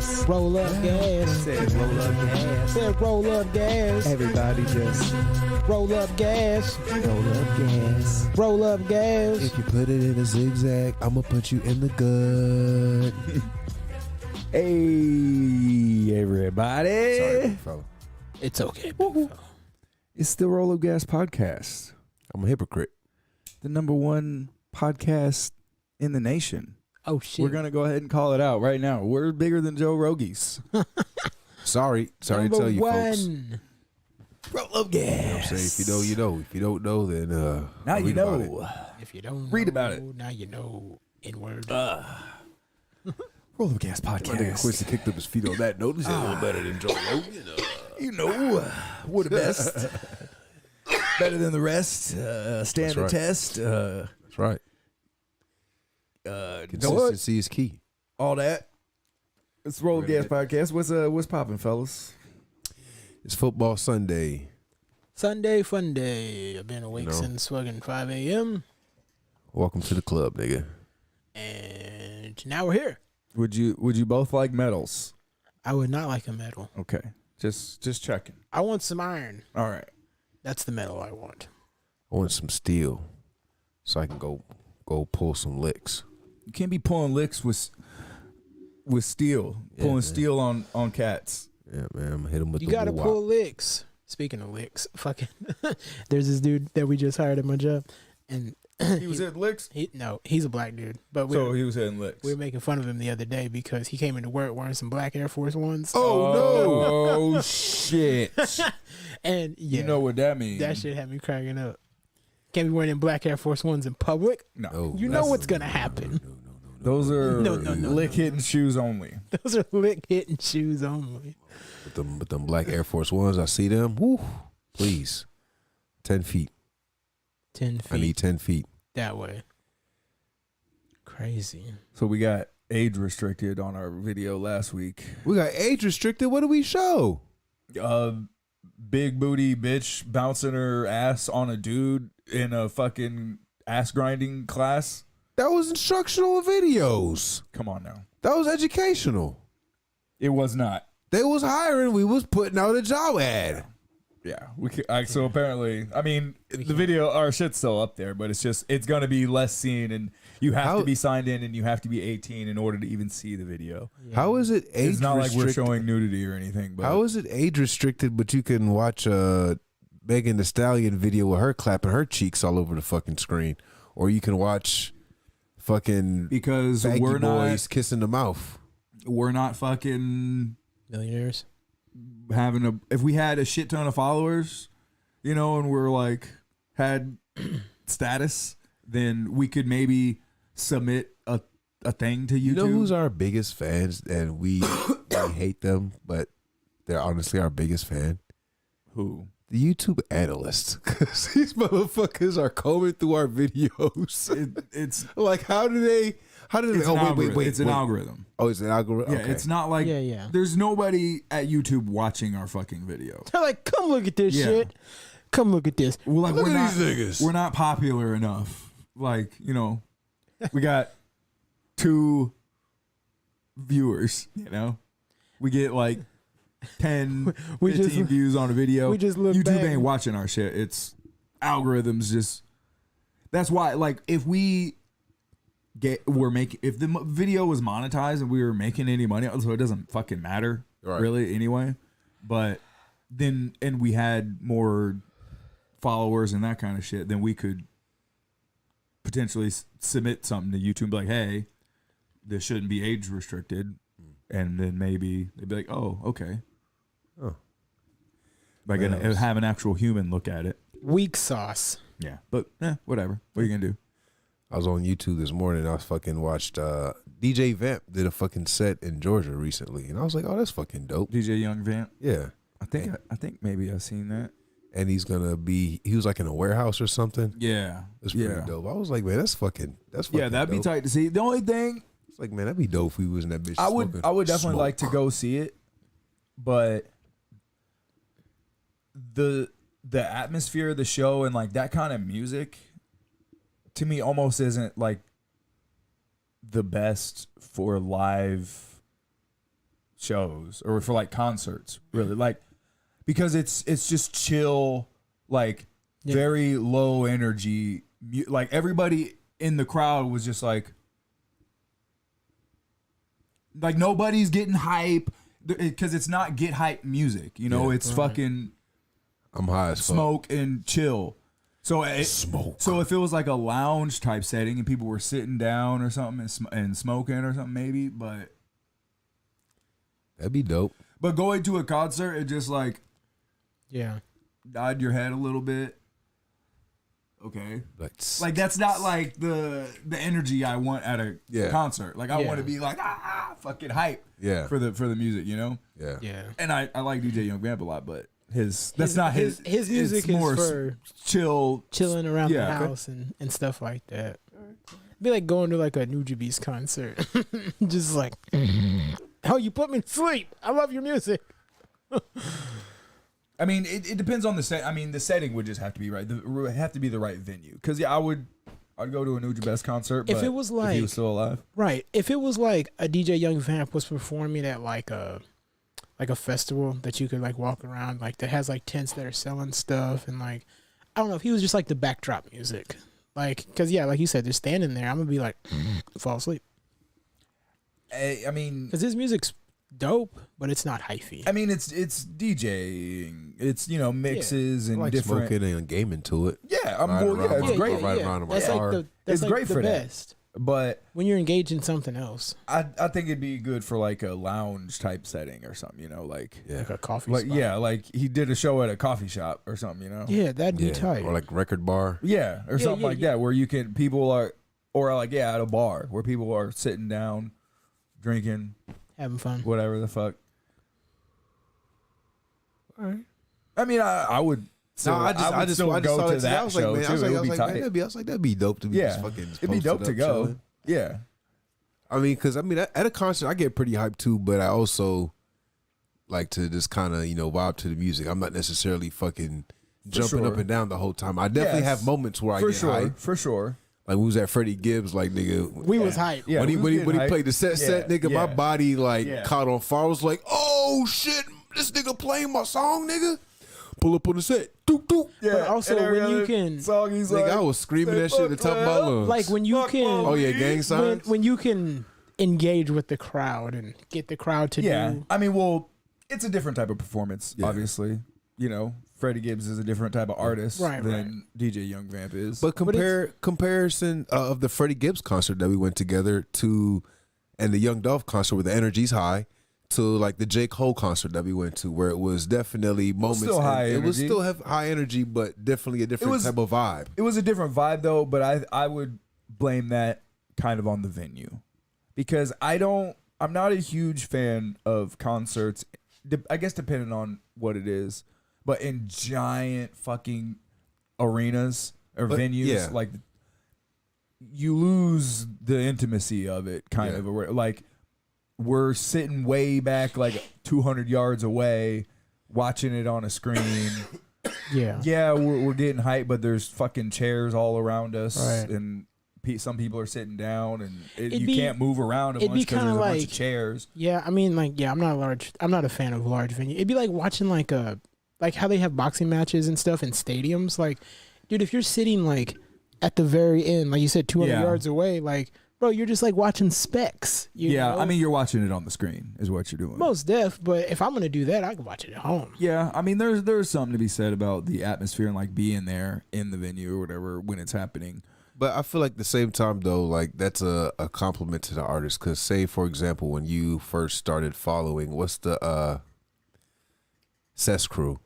gas. Roll up gas. Said roll up gas. Said roll up gas. Everybody just Roll up gas. roll up gas. Roll up gas. If you put it in a zigzag, I'ma put you in the good. Hey, everybody. Sorry, big fella. It's okay. It's the Roll Up Gas podcast, I'm a hypocrite. the number one podcast in the nation. Oh shit. We're going to go ahead and call it out right now. We're bigger than Joe Rogies. Sorry to Number tell you, folks. one. Roll Up Gas. You know what I'm saying? If you know, you know. If you don't know, then Now you read about know. If you don't Read know, about it. Now you know. In word. Roll Up Gas My nigga podcast. Quincy kicked up his feet on that note. He said, a little better than Joe Rogan. You know, we're the best. Better than the rest. Stand the right. test. That's right. What? Consistency is key. All that. It's Roll Up Gas podcast. What's popping, fellas? It's football Sunday. Sunday fun day. I've been awake You know. since fucking 5 a.m. Welcome to the club, nigga. and now we're here. Would you both like medals? I would not like a medal. Okay. Just checking. I want some iron. All right. That's the medal I want. I want some steel so I can go pull some licks. You can't be pulling licks with steel. Yeah, Pulling man. steel on cats. Yeah, man. I'm gonna hit him with You the gotta woo-wop. pull licks. Speaking of licks, fucking, there's this dude that we just hired at my job, and He was hitting licks? he's a black dude, but So he was hitting licks. we were making fun of him the other day because he came into work wearing some black Air Force Ones. Oh, shit. And yeah, You know what that means. that shit had me cracking up. Can't be wearing them black Air Force Ones in public. No. No, You know that's- what's gonna happen. Those are No. lick hitting shoes only. Those are lick hitting shoes only. With them black Air Force Ones, I see them. Woo, please. 10 feet. 10 feet I need 10 feet. that way. Crazy. So we got age restricted on our video last week. We got age restricted. What do we show? Big booty bitch bouncing her ass on a dude in a fucking ass grinding class. That was instructional videos. Come on now. That was educational. It was not. They was hiring. We was putting out a job ad. Yeah, so apparently, I mean, the video, our shit's still up there, but it's gonna be less seen, and you have to be signed in, and you have to be 18 in order to even see the video. Yeah. How is it age It's not like we're restricted? showing nudity or anything, but How is it age restricted, but you can watch a Megan Thee Stallion video with her clapping her cheeks all over the fucking screen, or you can watch fucking because baggy we're boys kissing the mouth. not fucking Millionaires. having if we had a shit ton of followers, you know, and we're like had status, then we could maybe submit a thing to YouTube. You know who's our biggest fans, and we hate them, but they're honestly our biggest fan? Who? The YouTube analysts. Because these motherfuckers are combing through our videos. It's Like, how do they? it's Oh, an wait. algorithm. It's an algorithm. Oh, it's an algorithm. Yeah, Okay. it's not like Yeah. there's nobody at YouTube watching our fucking video. They're like, come look at this Yeah. shit. Come look at this. Well, like Look we're at not these niggas. we're not popular enough. Like, you know, we got 2 viewers, you know. We get like 10, We 15 just- views on a video. we just look YouTube back. ain't watching our shit. It's algorithms just that's why like if we if the video was monetized and we were making any money, so it doesn't fucking matter really anyway. But then and we had more followers and that kind of shit, then we could potentially submit something to YouTube and be like, hey, this shouldn't be age restricted. And then maybe they'd be like, oh, okay. Oh. Like have an actual human look at it. Weak sauce. Yeah. But whatever. What are you gonna do? I was on YouTube this morning. I fucking watched DJ Vamp did a fucking set in Georgia recently, and I was like, "Oh, that's fucking dope." DJ Young Vamp. Yeah, I think maybe I've seen that. and he was like in a warehouse or something. Yeah. It's pretty dope. I was like, man, that's fucking Yeah, that'd be dope. tight to see. The only thing It's like, man, that'd be dope if we was in that bitch. I would definitely smoke. like to go see it, but the atmosphere of the show and like that kind of music to me almost isn't like the best for live shows or for like concerts, really, like because it's just chill, like very low energy. Like everybody in the crowd was just like nobody's getting hype because it's not get hype music, you know. It's fucking I'm high as fuck. Smoke and chill. So Smoke. So if it was like a lounge type setting and people were sitting down or something and smoking or something, maybe, but That'd be dope. But going to a concert, it just like nod your head a little bit. Okay. Like that's not like the energy I want at a concert. Like I want to be like fucking hype. Yeah. For the music, you know? Yeah. And I like DJ Young Vamp a lot, but his music is more for chilling around the house and stuff like that. It'd be like going to like a Nujabes concert. Just like how you put me to sleep. I love your music. I mean, it depends on the set. I mean, the setting would just have to be right. It would have to be the right venue. Because I'd go to a Nujabes concert. But if it was like if he was still alive, right? If it was like a DJ Young Vamp was performing at like a festival that you could like walk around, like that has like tents that are selling stuff, and like I don't know if he was just like the backdrop music, like because like you said, just standing there, I'm gonna be like fall asleep. I mean, because his music's dope, but it's not hyphy. I mean, it's DJing. It's mixes and like different smoking and gaming to it. Yeah, it's great. That's great the for best. that. But when you're engaged in something else, I think it'd be good for like a lounge type setting or something. Like a coffee spot. Yeah, like he did a show at a coffee shop or something. Yeah, that'd be tight. Or like record bar. Yeah, or something like that where people are, or like at a bar where people are sitting down, drinking, having fun, whatever the fuck. All right. I mean, I would. So I just go to that show too. It would be tight. I was like, that'd be dope to be just fucking. It'd be dope to go. Chilling. Yeah. I mean, because at a concert I get pretty hyped too, but I also like to just kind of vibe to the music. I'm not necessarily fucking jumping up and down the whole time. I definitely have moments where I get hyped. For sure. Like we was at Freddie Gibbs, like nigga. We was hyped. Yeah, when he played the set, nigga, my body caught on fire. I was like, oh shit, this nigga playing my song, nigga. Pull up on the set. Doop, doop. Yeah. But also when you can song, he's like, I was screaming that shit at the top of my lungs. Like when you can gang signs. When you can engage with the crowd and get the crowd to do. I mean, it's a different type of performance, obviously. Freddie Gibbs is a different type of artist than DJ Young Vamp is. But comparison of the Freddie Gibbs concert that we went together to, and the Young Dolph concert where the energy's high, to like the J. Cole concert that we went to, where it was definitely moments. Still high energy. It was still have high energy, but definitely a different type of vibe. It was a different vibe though, but I would blame that kind of on the venue, because I'm not a huge fan of concerts. I guess depending on what it is, but in giant fucking arenas or venues, like you lose the intimacy of it. Kind of like. We're sitting way back, like 200 yards away, watching it on a screen. We're getting hyped, but there's fucking chairs all around us, and some people are sitting down, and you can't move around a bunch because there's a bunch of chairs. Yeah, I mean, I'm not a fan of large venues. It'd be like watching like how they have boxing matches and stuff in stadiums. Like, dude, if you're sitting like at the very end, like you said, 200 yards away, like. Bro, you're just like watching specs. You know? I mean, you're watching it on the screen is what you're doing. Most def, but if I'm going to do that, I can watch it at home. Yeah, I mean, there's something to be said about the atmosphere and like being there in the venue or whatever when it's happening. But I feel like at the same time, though, like that's a compliment to the artist. Because say, for example, when you first started following, what's the Cess Crew?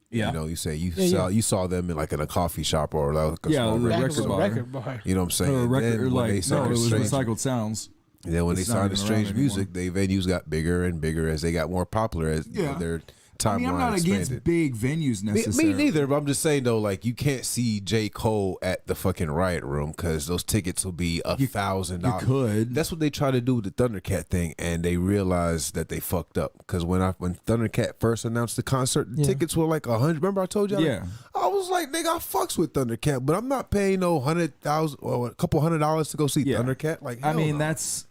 Yeah. You say you saw them in a coffee shop or like a small record bar. You know what I'm saying? It was Strange, Recycled Sounds. And then when they signed the Strange Music, the venues got bigger and bigger as they got more popular as their timeline I'm not expanded. against big venues necessarily. Me neither, but I'm just saying though, like you can't see J. Cole at the fucking Riot Room because those tickets will be $1,000. You could. That's what they try to do with the Thundercat thing, and they realized that they fucked up because when Thundercat first announced the concert, the tickets were like $100. Remember I told you? I was like, nigga, I fucks with Thundercat, but I'm not paying no $100,000 or a couple $100 to go see Thundercat. Like, I mean, that's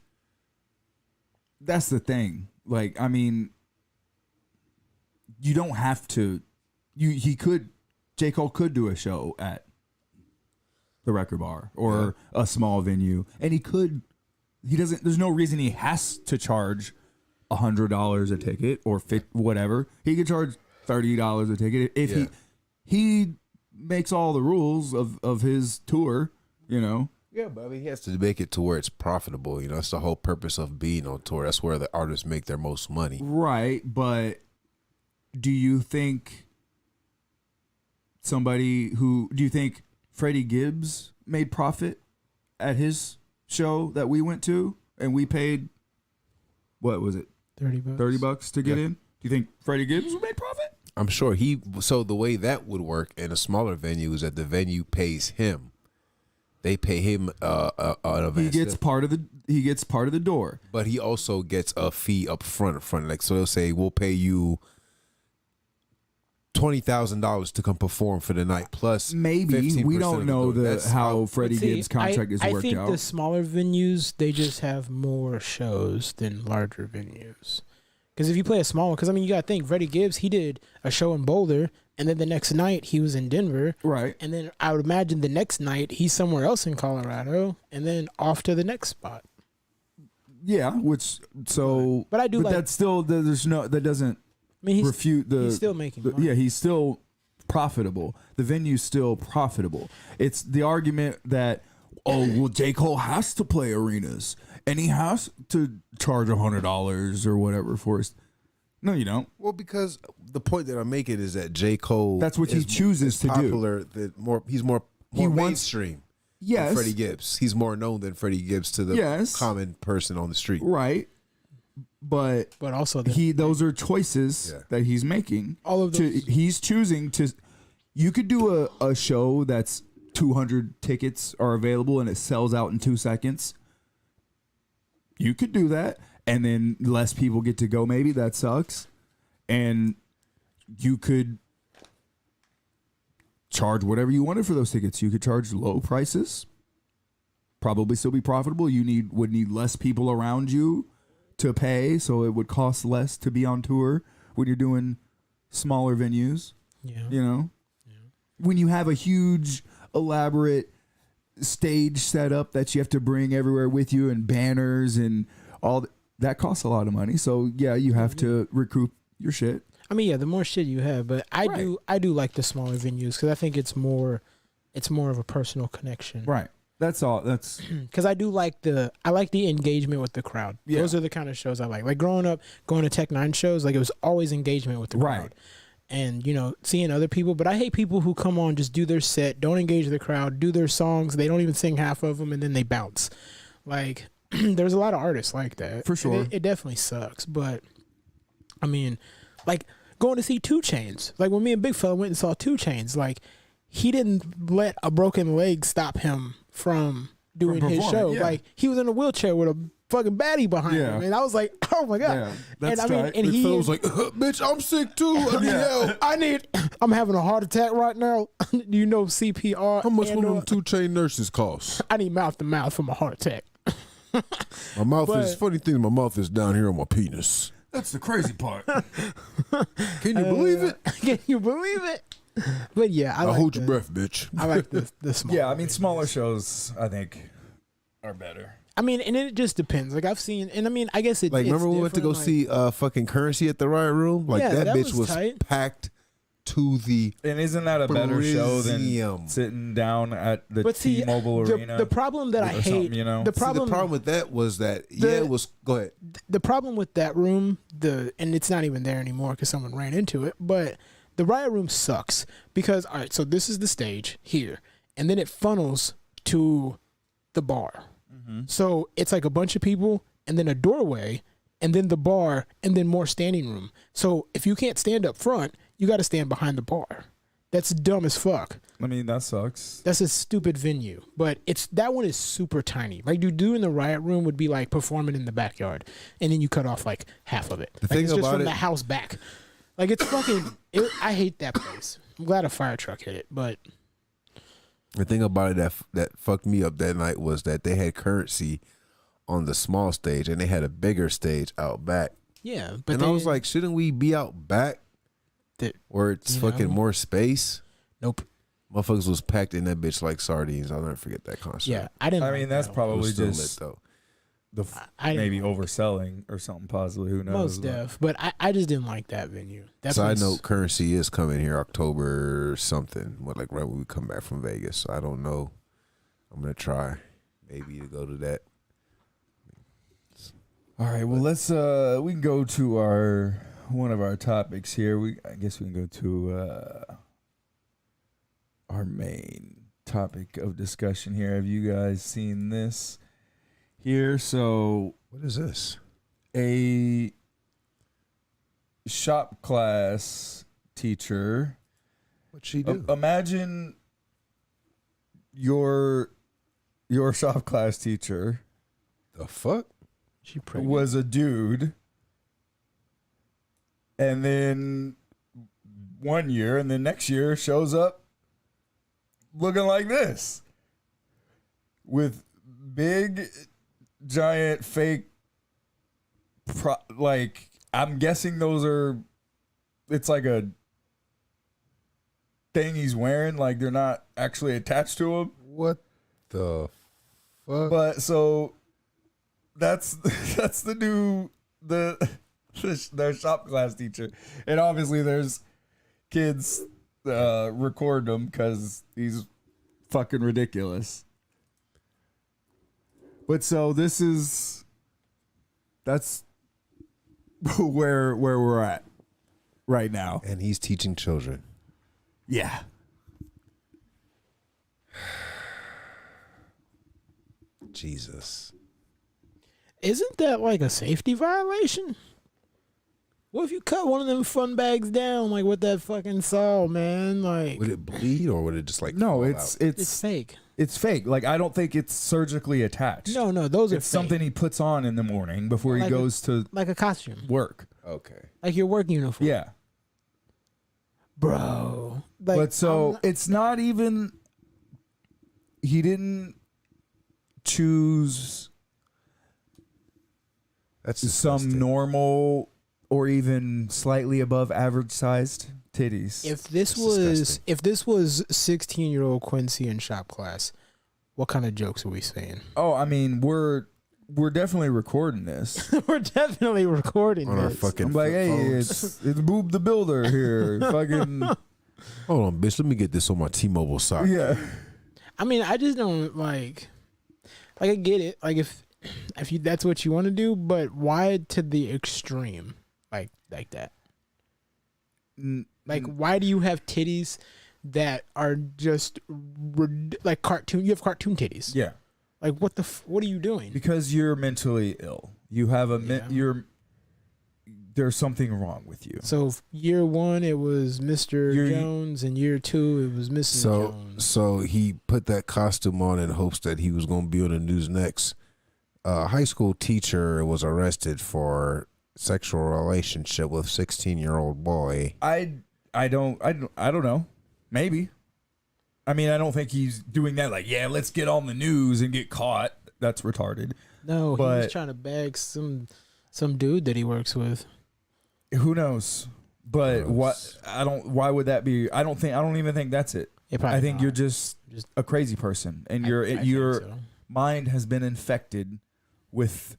the thing. Like, I mean, you don't have to. J. Cole could do a show at the Record Bar or a small venue, and he doesn't. There's no reason he has to charge $100 a ticket or whatever. He could charge $30 a ticket if he makes all the rules of his tour. You know. Yeah, but I mean, he has to make it to where it's profitable. You know, that's the whole purpose of being on tour. That's where the artists make their most money. Right, but do you think Freddie Gibbs made profit at his show that we went to and we paid, what was it? $30. $30 to get in? Do you think Freddie Gibbs made profit? I'm sure so the way that would work in a smaller venue is that the venue pays him. They pay him he gets part of the door, but he also gets a fee up front. Like, so they'll say we'll pay you $20,000 to come perform for the night plus maybe we don't know how Freddie Gibbs' contract is worked out. I think the smaller venues, they just have more shows than larger venues. Because if you play a small one, because I mean you gotta think Freddie Gibbs, he did a show in Boulder, and then the next night he was in Denver, right? And then I would imagine the next night he's somewhere else in Colorado, and then off to the next spot. Yeah, but I do. But that's still that doesn't. I mean, refute the. He's still making money. Yeah, he's still profitable. The venue's still profitable. It's the argument that J. Cole has to play arenas and he has to charge $100 or whatever for us. No, you don't. Well, because the point that I'm making is that J. Cole. That's what he chooses to do. He's more mainstream. Yes, than Freddie Gibbs. He's more known than Freddie Gibbs to the common person on the street. Right. But also those are choices that he's making. All of those. He's choosing to. You could do a show that's 200 tickets are available and it sells out in 2 seconds. You could do that, and then less people get to go. Maybe that sucks, and you could charge whatever you wanted for those tickets. You could charge low prices, probably still be profitable. You would need less people around you to pay, so it would cost less to be on tour when you're doing smaller venues. Yeah. You know? Yeah. When you have a huge, elaborate stage setup that you have to bring everywhere with you and banners and all that costs a lot of money. So, yeah, you have to recoup your shit. I mean, yeah, the more shit you have, but I do like the smaller venues because I think it's more of a personal connection. Right. That's all. That's because I like the engagement with the crowd. Yeah. Those are the kind of shows I like. Like growing up, going to Tech 9 shows, like it was always engagement with the crowd. Right. And, seeing other people. But I hate people who come on, just do their set, don't engage the crowd, do their songs. They don't even sing half of them, and then they bounce. Like, there's a lot of artists like that. For sure. It definitely sucks. But, I mean, like, going to see 2 Chainz. Like, when me and Big Fella went and saw 2 Chainz, like, he didn't let a broken leg stop him from doing his show. Yeah. Like, he was in a wheelchair with a fucking baddie behind him, and I was like, "Oh my god!" Yeah, that's and I mean, and he was like, "Bitch, I'm sick too. I need help. I'm having a heart attack right now. Do you know CPR? How much will them 2 Chainz nurses cost? I need mouth to mouth for my heart attack. My mouth is funny thing. My mouth is down here on my penis. That's the crazy part. Can you believe it? Can you believe it? But yeah, I like hold your breath, bitch. I like the small. Yeah, I mean, smaller shows I think are better. I mean, and it just depends. Like I've seen, and I mean, I guess remember we went to go see fucking Currency at the Riot Room? Like that bitch was packed to the. And isn't that a better show than sitting down at the T-Mobile Arena? The problem that I hate, the problem with that was that it was. Go ahead. The problem with that room, and it's not even there anymore because someone ran into it. But the Riot Room sucks because all right, so this is the stage here, and then it funnels to the bar. So it's like a bunch of people and then a doorway and then the bar and then more standing room. So if you can't stand up front, you got to stand behind the bar. That's dumb as fuck. I mean, that sucks. That's a stupid venue, but that one is super tiny. Like you do in the Riot Room would be like performing in the backyard and then you cut off like half of it. The thing it's about just from the house back. Like it's fucking, I hate that place. I'm glad a fire truck hit it, but. The thing about it that fucked me up that night was that they had Currency on the small stage and they had a bigger stage out back. Yeah, but and I was like, shouldn't we be out back where it's fucking more space? Nope. Motherfuckers was packed in that bitch like sardines. I'll never forget that concert. Yeah, I didn't. I mean, that's probably just lit, though. Maybe overselling or something possibly. Who knows? Most def, but I just didn't like that venue. Side note: Currency is coming here October something. Like right when we come back from Vegas. So I don't know. I'm gonna try maybe to go to that. All right. Well, let's we can go to one of our topics here. I guess we can go to our main topic of discussion here. Have you guys seen this? Here, so what is this? A shop class teacher. What'd she do? Imagine your shop class teacher. The fuck? She pregnant? Was a dude, and then one year, and then next year shows up looking like this with big. Giant fake like I'm guessing those are it's like a thing he's wearing, like they're not actually attached to him. What the fuck? But so that's the new their shop class teacher, and obviously there's kids record them because he's fucking ridiculous. But so that's where we're at right now. And he's teaching children. Yeah. Jesus. Isn't that like a safety violation? What if you cut one of them fun bags down like with that fucking saw, man? Like, would it bleed or would it just like no? It's fake. It's fake. Like I don't think it's surgically attached. No, those are it's something he puts on in the morning before he goes to like a costume work. Okay. Like your work uniform. Yeah. Bro. Like, but so it's not even. He didn't choose. That's some normal or even slightly above average sized titties. If this was 16-year-old Quincy in shop class, what kind of jokes are we saying? Oh, I mean, we're definitely recording this. We're definitely recording on this. Our fucking I'm like, hey, it's Boob the Builder here. Fucking hold on, bitch. Let me get this on my T-Mobile side. Yeah. I mean, I just don't like I get it. Like if you that's what you want to do, but why to the extreme? Like that. Like, why do you have titties that are just like cartoon? You have cartoon titties. Yeah. Like, what are you doing? Because you're mentally ill. You have there's something wrong with you. So year 1 it was Mr. Jones, and year 2 it was Mrs. Jones. So he put that costume on in hopes that he was going to be on the news next. A high school teacher was arrested for sexual relationship with 16-year-old boy. I don't know. Maybe. I mean, I don't think he's doing that like, yeah, let's get on the news and get caught. That's retarded. No, he was trying to bag some dude that he works with. Who knows? But why would that be? I don't even think that's it. I think you're just a crazy person, and your mind has been infected with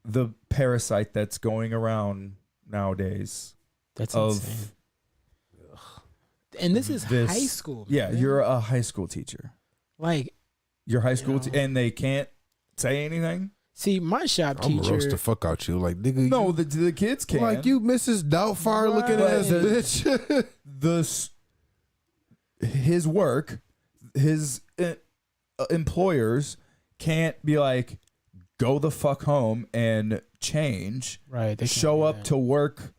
the parasite that's going around nowadays. That's insane. And this is high school. Yeah, man. You're a high school teacher. Like, you're high school, and they can't say anything. See, my shop teacher. I'm gonna roast the fuck out you, like nigga. No, the kids can. Like you, Mrs. Doubtfire looking ass bitch. His work, his employers can't be like, go the fuck home and change. Right. They show up to work.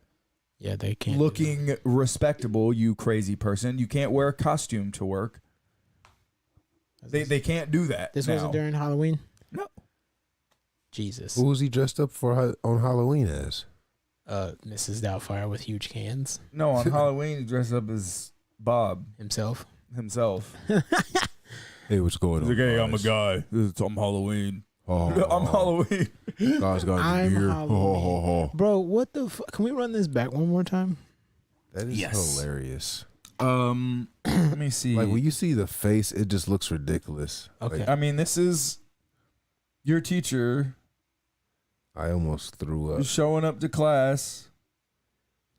Yeah, they can't. Looking respectable, you crazy person. You can't wear a costume to work. They can't do that. This wasn't during Halloween? No. Jesus. Who was he dressed up for on Halloween as? Mrs. Doubtfire with huge cans. No, on Halloween he dressed up as Bob. Himself. Hey, what's going on? He's like, hey, I'm a guy. I'm Halloween. I'm Halloween. God's got I'm beer. Halloween. Bro, what the fuck? Can we run this back one more time? That is hilarious. Let me see. Like when you see the face, it just looks ridiculous. Okay. Like, I mean, this is your teacher I almost threw up. showing up to class.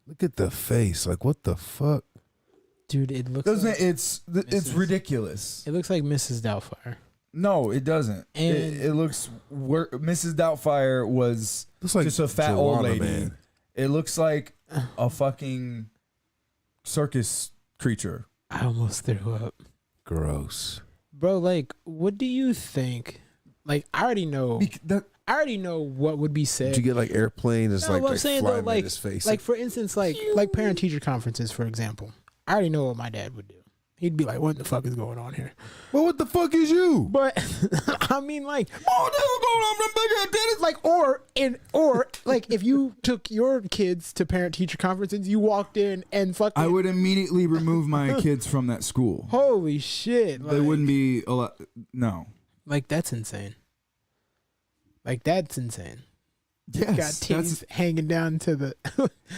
Look at the face. Like what the fuck? Dude, it looks Doesn't like, it's ridiculous. it looks like Mrs. Doubtfire. No, it doesn't. And- It looks Mrs. Doubtfire was Looks like just a fat old Joanna, lady. man. It looks like a fucking circus creature. I almost threw up. Gross. Bro, like, what do you think? Like, I already know. I already know what would be said. Did you get like airplane? It's No, like, what I'm like saying flying though, in like, his face. like for instance, like parent teacher conferences, for example. I already know what my dad would do. He'd be like, "What the fuck is going on here?" well, what the fuck is you? But I mean, like, like, or like, if you took your kids to parent teacher conferences, you walked in and fucking, I would immediately remove my kids from that school. holy shit, They like, wouldn't be allowed. No. like that's insane. Like that's insane. Yes. Got that's- titties hanging down to the.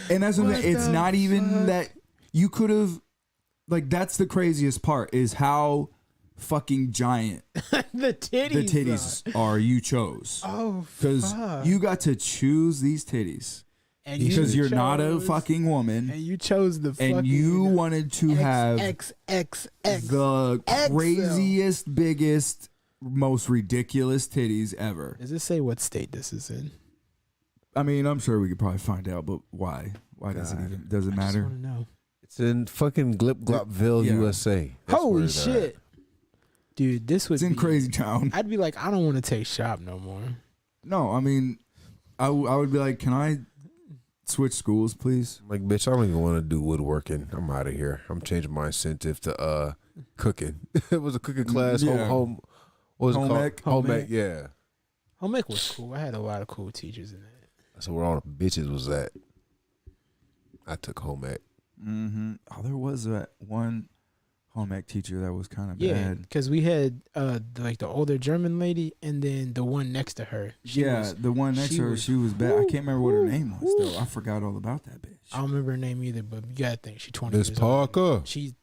And that's what What it's the not even fuck? that you could have. Like that's the craziest part is how fucking giant the titties. the titties are you chose. Oh, Because fuck. you got to choose these titties. And Because you're not a chose- fucking woman. And you chose the fucking. And you wanted to have XXX. the XL. craziest, biggest, most ridiculous titties ever. Does it say what state this is in? I mean, I'm sure we could probably find out, but why? Why does it even does it I just matter? want to know. It's in fucking Glip Glopville, Yeah. USA. That's where Holy it's shit, dude! This would It's in be, Crazy Town. I'd be like, I don't want to take shop no more. No, I mean, I would be like, can I switch schools, please? at. Like, bitch, I don't even want to do woodworking. I'm out of here. I'm changing my incentive to cooking. It was a cooking class. Yeah. Home. What was Home it called? ec? Home Home ec. ec. Yeah. Home ec was cool. I had a lot of cool teachers in that. That's where all the bitches was at. I took home ec. Mm-hmm. Oh, there was that one home ec teacher that was kind of Yeah, bad. because we had like the older German lady, and then the one next to her. The one next she to her, was- she was bad. I can't remember what her name was. woo. Though I forgot all about that bitch. I don't remember her name either, but you gotta think she's 20 Miss years old. Parker.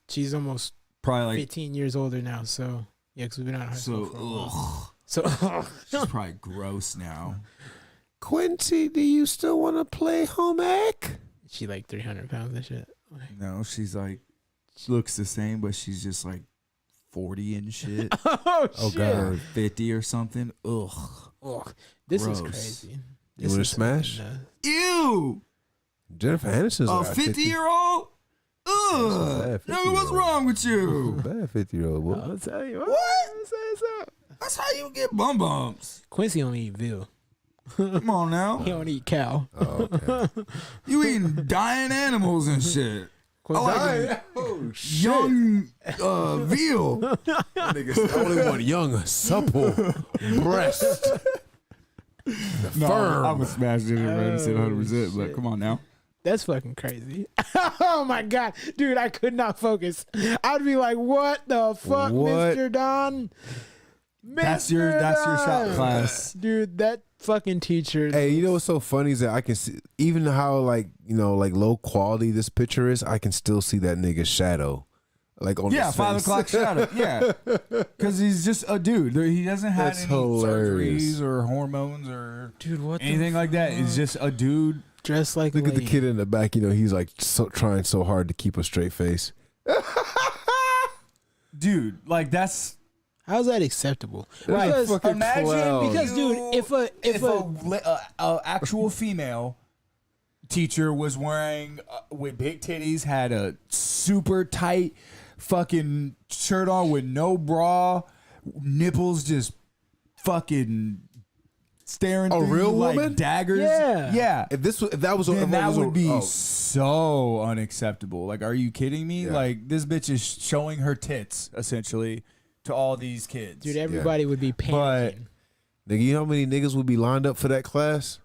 She's almost Probably like 15 years older now. So yeah, because we've been out of high school for a while. so. So She's probably gross now. Quincy, do you still want to play home ec? she like 300 pounds and shit. No, she's like she looks the same, but she's just like 40 and shit. Oh, Oh, shit. God. Or 50 or something. Ugh. Ugh, this is Gross. crazy. You wanna smash? Ew. Jennifer Aniston's A like 50-year-old? Ugh. Bad Nigga, what's 50-year-old. wrong with you? Bad 50-year-old. Boy. I'll tell you what. What? I'll say so. That's how you get bum bumps. Quincy don't eat veal. Come on now. He don't eat cow. Oh, okay. You eating dying animals and shit. Quincy, like Oh, young veal. Niggas only want young, supple breast. Firm. I was smashing it right and said 100%, but shit. come on now. That's fucking crazy. Oh my god, dude, I could not focus. I'd be like, "What the fuck, What? Mr. Don?" That's your Mr. shop Don. class. dude. That fucking teacher. Hey, you know what's so funny is that I can see, even how like like low quality this picture is, I can still see that nigga's shadow, like on Yeah, his 5 face. o'clock shadow. Yeah, because he's just a dude. He doesn't have That's any hilarious. surgeries or hormones or Dude, what anything the like that. He's just a dude. dressed like Look a at the lady. kid in the back. You know, he's like trying so hard to keep a straight face. Dude, like that's How's that acceptable? Right. Because, Fucking imagine clown. because, dude, if a actual female teacher was wearing with big titties, had a super tight fucking shirt on with no bra, nipples just fucking staring A through real you like woman? daggers. Yeah. Yeah. If that was Then that would be oh, so unacceptable. Like, are you kidding me? Yeah. Like, this bitch is showing her tits essentially to all these kids. dude, everybody would be panicking. nigga, you know how many niggas would be lined up for that class?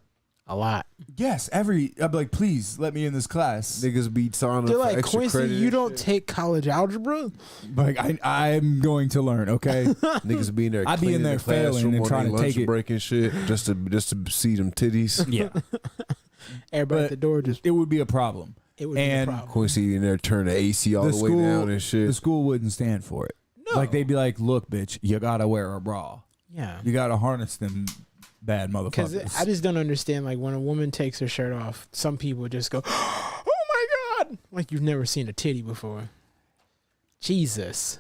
A lot. Yes, I'd be like, please let me in this class. Niggas be signing They're up for like, extra Quincy, credit. you don't take college algebra? Like I'm going to learn. Okay. Niggas be in there. I'd be in there the classroom failing and on trying their to take lunch it. break and shit just to see them titties. Yeah. Everybody But at the door just. it would be a problem. It would be and a problem. Quincy in there turn the AC all the way down and shit. The school wouldn't stand for it. No. Like they'd be like, look, bitch, you gotta wear a bra. Yeah. You gotta harness them bad Because motherfuckers. I just don't understand. Like when a woman takes her shirt off, some people just go, "Oh my god!" Like you've never seen a titty before. Jesus.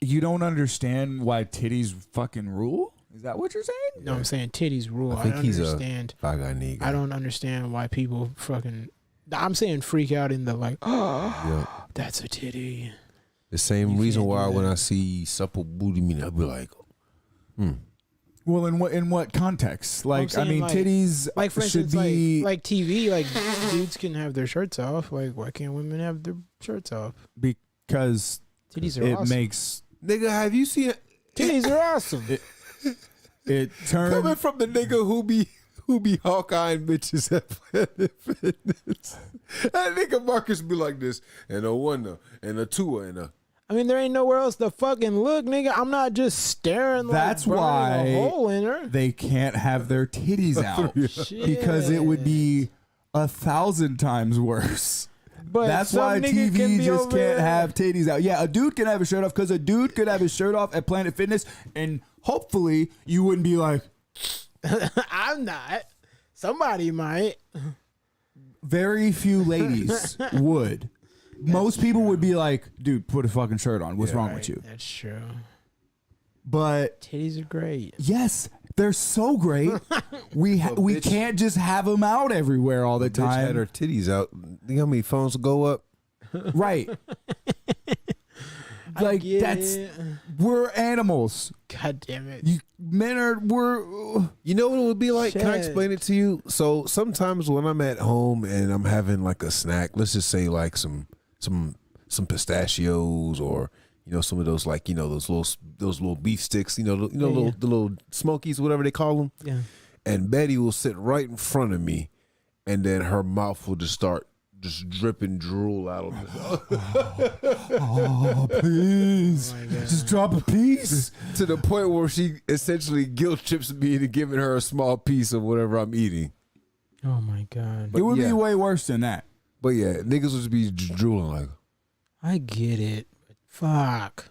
You don't understand why titties fucking rule? Is that what you're saying? No, I'm saying titties rule. I think don't he's understand. a guy nigga. I don't understand why people fucking. I'm saying freak out in the like, oh, Yeah. that's a titty. The same You reason can't do why when that. I see supple booty meat, I'll be like, Well, in what context? Like, I saying, mean, like- titties Like for should instance, be like TV, like dudes can have their shirts off. Like why can't women have their shirts off? because Titties are it awesome. makes nigga, have you seen it? Titties are awesome. it Coming turn. from the nigga who be Hawkeye bitches at Planet Fitness. That nigga Marcus be like this, and a one, and a two, and a. I mean, there ain't nowhere else to fucking look, nigga. I'm not just staring. That's like, burning why a hole in her. They can't have their titties out because it would Shit. be 1,000 times worse. But That's some why nigga can TV be just over can't there. have titties out. Yeah, a dude can have his shirt off because a dude could have his shirt off at Planet Fitness, and hopefully you wouldn't be like, I'm not. Somebody might. very few ladies would. Most people would be like, dude, put a fucking shirt on. What's wrong with you? That's true. But Titties are great. yes, they're so great. we bitch- can't just have them out everywhere all the Bitch had time. her titties out. Think how many phones will go up? Right. Like Get that's it. we're animals. God damn it. We're You know what it would be like? Can I Shit. explain it to you? So sometimes when I'm at home and I'm having like a snack, let's just say like some pistachios or some of those like those little beef sticks, the little smokies, whatever they call them. Yeah. And Betty will sit right in front of me, and then her mouth will just start dripping drool out of it. oh please, Oh my God. just drop a piece. To the point where she essentially guilt trips me into giving her a small piece of whatever I'm eating. Oh my God. It would yeah. be way worse than that. But yeah, niggas would just be drooling like. I get it. Fuck.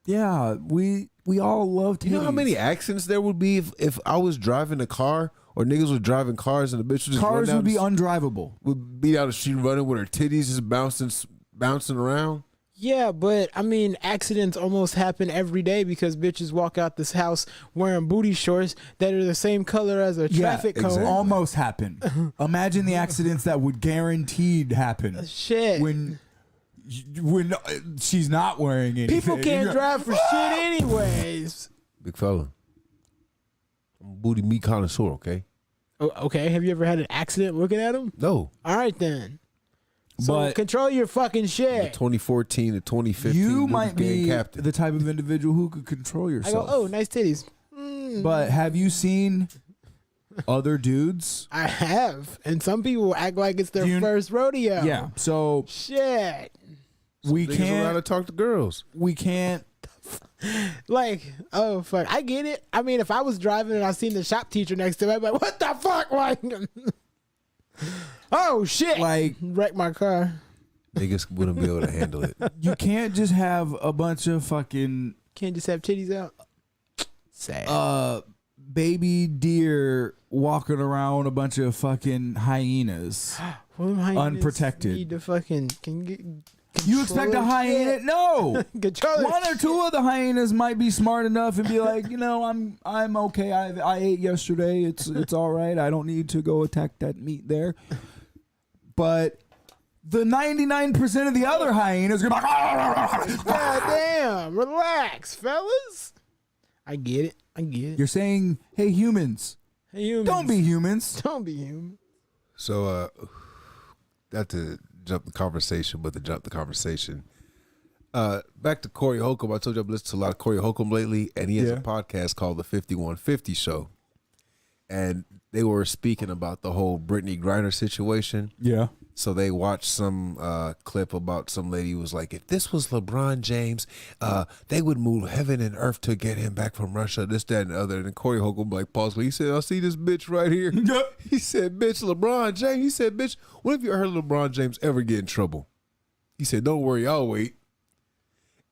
Yeah, we all love titties. You know how many accidents there would be if I was driving a car or niggas were driving cars and the bitch would just cars run would be down undrivable. would be down the street running with her titties just bouncing around. Yeah, but I mean, accidents almost happen every day because bitches walk out this house wearing booty shorts that are the same color as a traffic cone. exactly. Almost happened. Imagine the accidents that would guaranteed happen Shit. when she's not wearing anything. People can't drive for shit anyways. Big fella. I'm a booty meat connoisseur, okay? Oh, okay, have you ever had an accident looking at them? No. All right then. So But- control your fucking The shit. 2014 to 2015 You Booty might Gang be captain. the type of individual who could control I yourself. go, oh, nice titties. But have you seen other dudes? I have, and some people act like it's their Do you- first rodeo. Yeah. So Shit. we Niggas know how to can't. talk to girls. We can't. Like, oh fuck, I get it. I mean, if I was driving and I seen the shop teacher next to me, I'd be like, what the fuck? Like, oh shit. Like, Wreck my car. Niggas wouldn't be able to handle it. you can't just have a bunch of fucking Can't just have titties out. Sad. baby deer walking around a bunch of fucking hyenas. Well, them hyenas unprotected. Need to fucking You expect a hyena? No. Control One or two of the hyenas might be smart enough and be like, I'm okay. I ate yesterday. It's all right. I don't need to go attack that meat there. But the 99% of the other hyenas are like, God damn, relax, fellas. I get it. you're saying, hey, humans, Hey, humans. don't be humans. Don't be human. So, not to jump the conversation, but to jump the conversation. Back to Corey Holcomb. I told you I've listened to a lot of Corey Holcomb lately, and he has a podcast called The 5150 Show. and they were speaking about the whole Brittany Griner situation. Yeah. So they watched some clip about some lady who was like, if this was LeBron James, they would move heaven and earth to get him back from Russia, this, that, and the other. And Corey Holcomb like paused. He said, I see this bitch right here. He said, bitch, LeBron James. He said, bitch, when have you heard LeBron James ever get in trouble? He said, don't worry, I'll wait.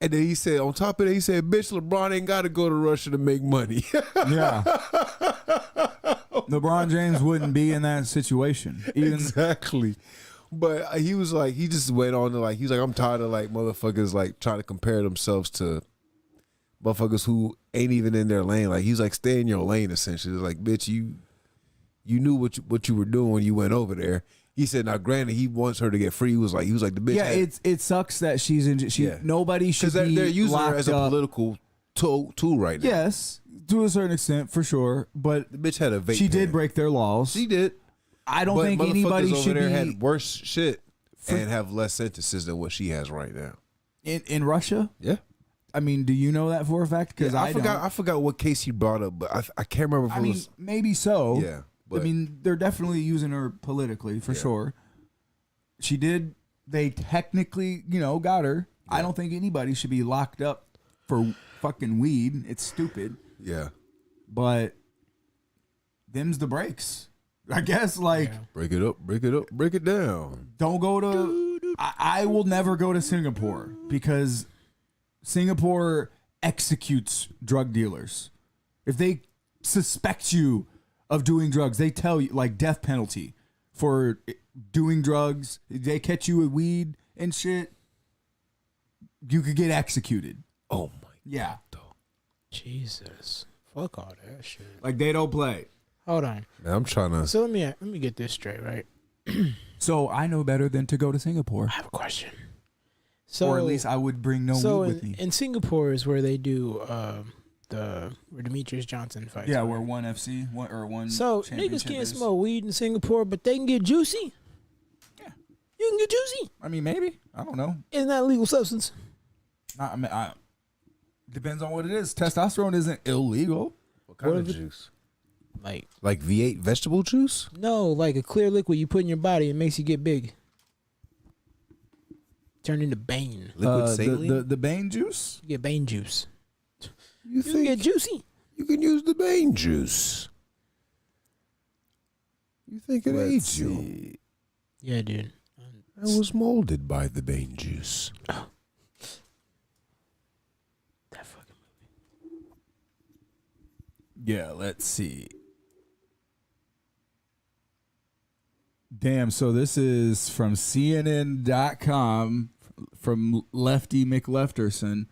And then he said, on top of that, he said, bitch, LeBron ain't got to go to Russia to make money. Yeah. LeBron James wouldn't be in that situation. Exactly. But he was like, he just went on to like, he was like, I'm tired of like motherfuckers like trying to compare themselves to motherfuckers who ain't even in their lane. Like, he's like, stay in your lane, essentially. It's like, bitch, you knew what you were doing when you went over there. He said, now granted, he wants her to get free. He was like, the bitch. Yeah, it sucks that she's in. Nobody should be they're using her locked as a up. political tool right now. Yes, to a certain extent, for sure. But The bitch had a vape she did pen. break their laws. She did. I don't But think motherfuckers anybody over should there be had worse shit and have less sentences than what she has right now. in Russia. Yeah. I mean, do you know that for a fact? Because I forgot what case he brought up, but I can't remember if I it mean, was. maybe so. Yeah, I mean, they're definitely using her politically for sure. She did. They technically, got her. Yeah. I don't think anybody should be locked up for fucking weed. It's stupid. Yeah. But them's the breaks. I guess, like, break it up, break it down. Don't go to. I will never go to Singapore because Singapore executes drug dealers. If they suspect you of doing drugs, they tell you, like, death penalty for doing drugs. They catch you with weed and shit, you could get executed. Oh my yeah. God. Jesus. Fuck all that shit. Like, they don't play. Hold on. Man, I'm trying to. So let me get this straight, right? So I know better than to go to Singapore. I have a question. So, or at least I would bring no weed with me. In Singapore is where they do where Demetrius Johnson fights. Yeah, where one FC one. So niggas can't smoke weed in Singapore, but they can get juicy. Yeah, you can get juicy. I mean, maybe. I don't know. Isn't that a legal substance? I mean, depends on what it is. Testosterone isn't illegal. What kind of juice? Like V8 vegetable juice? No, like a clear liquid you put in your body. It makes you get big. Turn into Bane. Liquid saline? The Bane juice? You get Bane juice. You can get juicy. You can use the Bane juice. You think it aids you? Yeah, dude. I was molded by the Bane juice. Oh. That fucking movie. Yeah, let's see. Damn, so this is from CNN.com from Lefty McLefterson.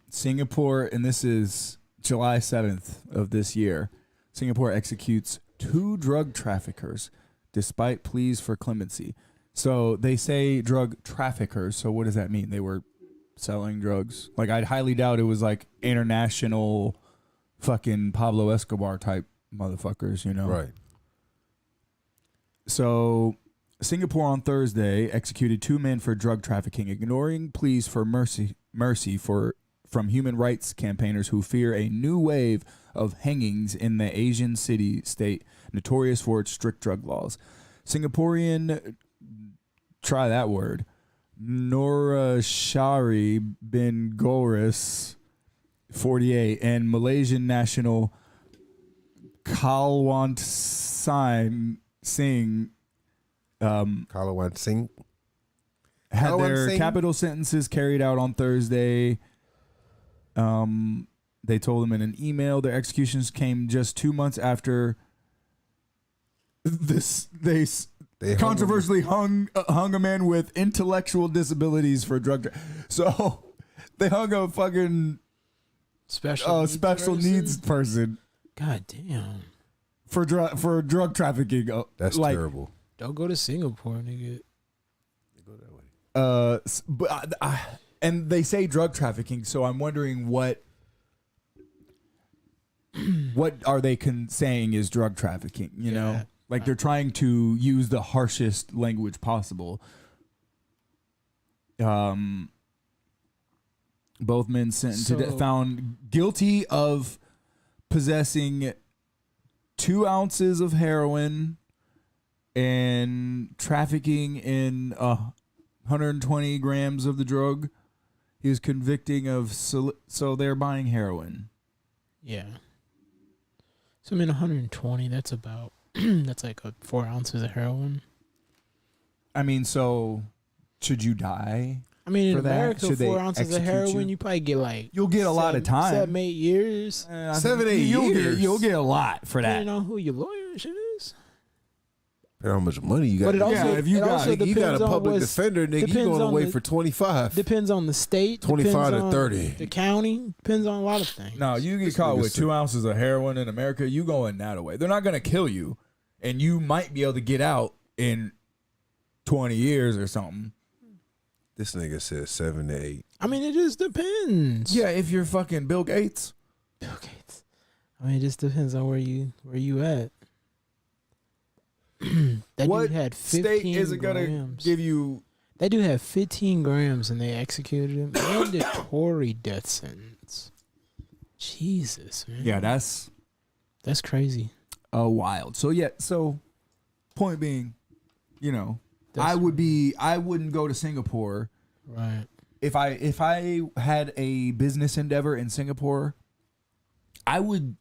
Singapore, and this is July 7th of this year. Singapore executes 2 drug traffickers despite pleas for clemency. So they say drug traffickers. So what does that mean? They were selling drugs? Like, I'd highly doubt it was like international fucking Pablo Escobar type motherfuckers, Right. So Singapore on Thursday executed 2 men for drug trafficking, ignoring pleas for mercy from human rights campaigners who fear a new wave of hangings in the Asian city-state notorious for its strict drug laws. Singaporean, try that word, Norashari bin Goris, 48, and Malaysian national Kalwant Singh Kalawant Singh had their capital sentences carried out on Thursday. They told them in an email their executions came just 2 months after this. They controversially hung a man with intellectual disabilities for drug. So they hung a fucking special needs person. God damn. For drug trafficking. That's terrible. Don't go to Singapore, nigga. Go that way. But and they say drug trafficking, so I'm wondering what are they saying is drug trafficking? You know, like they're trying to use the harshest language possible. Both men sentenced found guilty of possessing 2 ounces of heroin and trafficking in 120 grams of the drug. He was convicting of so they're buying heroin. Yeah. So I mean, 120. That's about that's like 4 ounces of heroin. I mean, so should you die? I mean, in for that? America, Should 4 they ounces of execute heroin, you? you probably get like You'll get a lot of time. 7, 8 years. 7, 8 years. You'll get a lot for that. Depending on who your lawyer and shit is. How much money you got? But it also, if you it got- also you got a depends on public what's- defender, nigga. You depends going on away the- for 25. Depends on the state. 25 depends to on 30. The county. Depends on a lot of things. No, you get This caught nigga with said- 2 ounces of heroin in America, you going that away. They're not going to kill you, and you might be able to get out in 20 years or something. This nigga said 7 to 8. I mean, it just depends. Yeah, if you're fucking Bill Gates. Bill Gates. I mean, it just depends on where you at. That What dude had 15 state isn't going to grams. give you... That dude had 15 grams and they executed him. Mandatory death sentence. Jesus, man. Yeah, that's That's crazy. wild. So, yeah, point being, you know, That's I wouldn't go to Singapore. right. If I had a business endeavor in Singapore, I would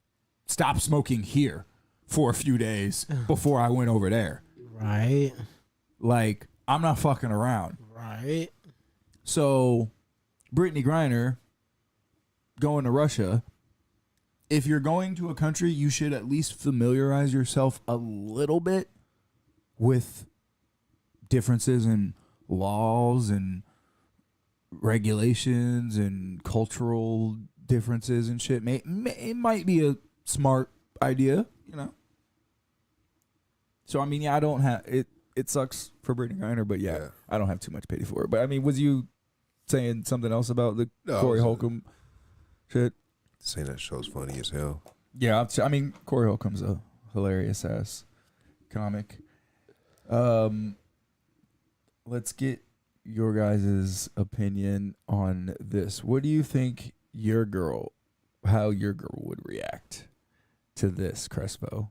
stop smoking here for a few days before I went over there. Right. Like, I'm not fucking around. Right. So, Brittany Griner going to Russia, if you're going to a country, you should at least familiarize yourself a little bit with differences in laws and regulations and cultural differences and shit. It might be a smart idea, you know. So I mean, yeah, I don't have it. It sucks for Brittany Griner, but yeah, I don't have too much pity for her. But I mean, was you saying something else about the Corey Holcomb shit? Saying that show's funny as hell. Yeah, I mean, Corey Holcomb's a hilarious ass comic. Let's get your guys' opinion on this. What do you think how your girl would react to this, Crespo?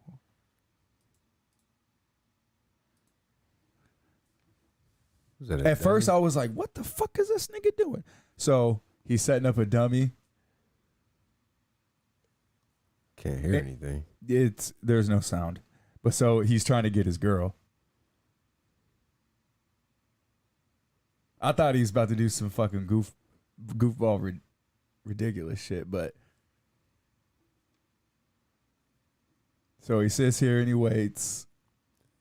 At first, I was like, what the fuck is this nigga doing? So he's setting up a dummy. Can't hear anything. There's no sound. But so he's trying to get his girl. I thought he was about to do some fucking goofball ridiculous shit, but so he sits here and he waits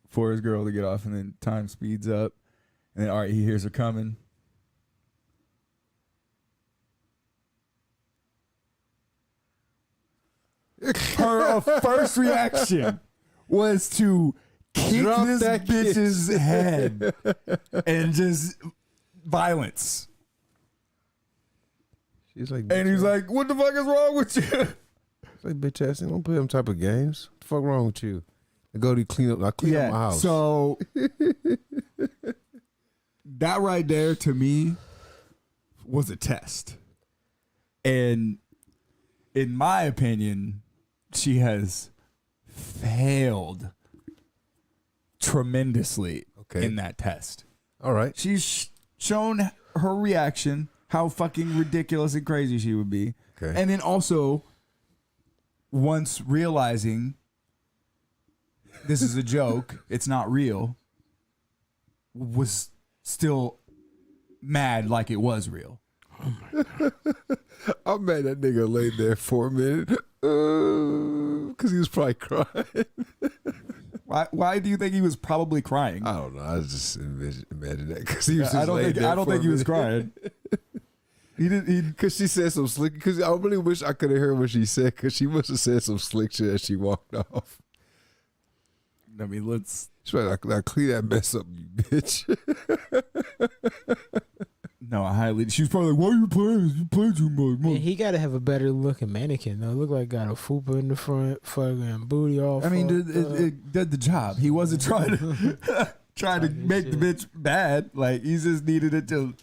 for his girl to get off, and then time speeds up, and then all right, he hears her coming. Her first reaction was to kick Drop this that bitch's head and just violence. She's like, And he's like, what the fuck is wrong with you? It's like, bitch ass, don't play them type of games. What the fuck wrong with you? I go to clean up my house. So that right there to me was a test. And in my opinion, she has failed tremendously in that test. All right. She's shown her reaction, how fucking ridiculous and crazy she would be. Okay. And then also, once realizing this is a joke, it's not real, was still mad like it was real. I'm mad that nigga laid there for a minute because he was probably crying. Why do you think he was probably crying? I don't know. I just imagine that because he was just I don't think he was crying. He did. Because she said some slick. Because I really wish I could have heard what she said. Because she must have said some slick shit as she walked off. I mean, let's. She's like, now clean that mess up, you bitch. No, I highly. She was probably like, "Why are you playing? You play too much." Man, he got to have a better looking mannequin though. Look like got a fupa in the front, fucking booty all. I mean, fucked up. it did the job. He wasn't trying to make the bitch bad. Like he just needed it to.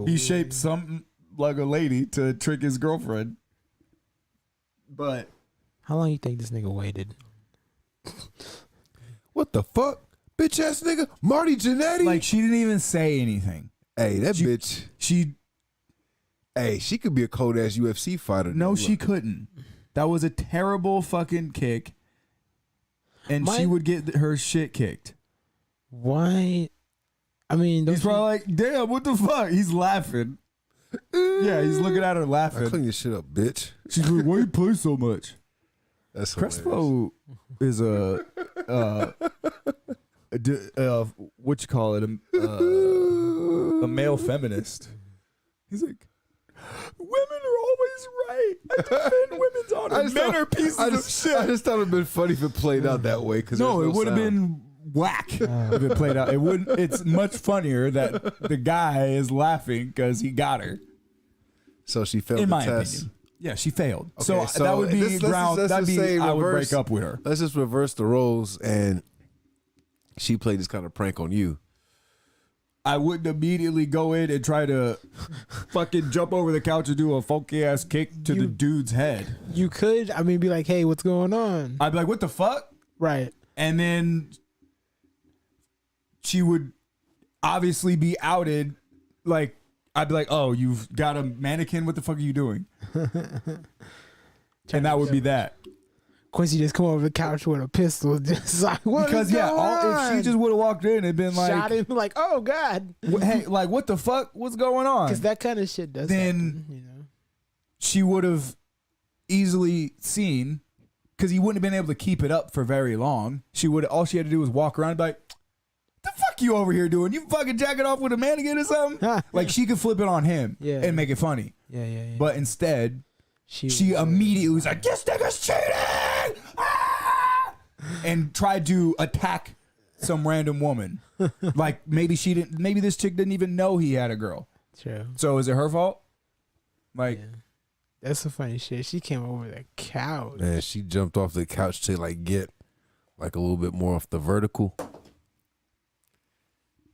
He shaped something like a lady to trick his girlfriend. But how long you think this nigga waited? What the fuck? Bitch ass nigga. Marty Jannetty. Like, she didn't even say anything. Hey, that bitch. She could be a cold ass UFC fighter. No, she couldn't. That was a terrible fucking kick. And she would get her shit kicked. Why? I mean, he's probably like, damn, what the fuck? He's laughing. Yeah, he's looking at her laughing. Clean your shit up, bitch. She's like, why you play so much? That's Crespo is a what you call it? A male feminist. He's like, women are always right. I defend women's honor. Men are pieces of shit. I just thought it'd been funny if it played out that way. No, it would have been whack if it played out. It wouldn't. It's much funnier that the guy is laughing because he got her. So she failed in the my test. opinion. Yeah, she failed. Okay, so that would be ground. That'd be I would break up with her. Let's just reverse the roles, and she played this kind of prank on you. I wouldn't immediately go in and try to fucking jump over the couch and do a funky ass kick to the dude's head. You could, I mean, be like, hey, what's going on? I'd be like, what the fuck? Right. And then she would obviously be outed. Like, I'd be like, oh, you've got a mannequin? What the fuck are you doing? And that would be that. Quincy just come over the couch with a pistol, just like, what because is going if she just would have walked in and been like, shot him, like, oh god, hey, like, what the fuck, what's going on? Because that kind of shit does. Then happen, you know, she would have easily seen, because he wouldn't have been able to keep it up for very long. All she had to do was walk around and be like, the fuck you over here doing? You fucking jacking off with a mannequin or something? Like, she could flip it on him and make it funny. Yeah. But instead, she immediately was like, this nigga's cheating! Ah! And tried to attack some random woman. Like, maybe this chick didn't even know he had a girl. True. So is it her fault? Like, that's the funny shit. She came over the couch. Man, she jumped off the couch to like get like a little bit more off the vertical.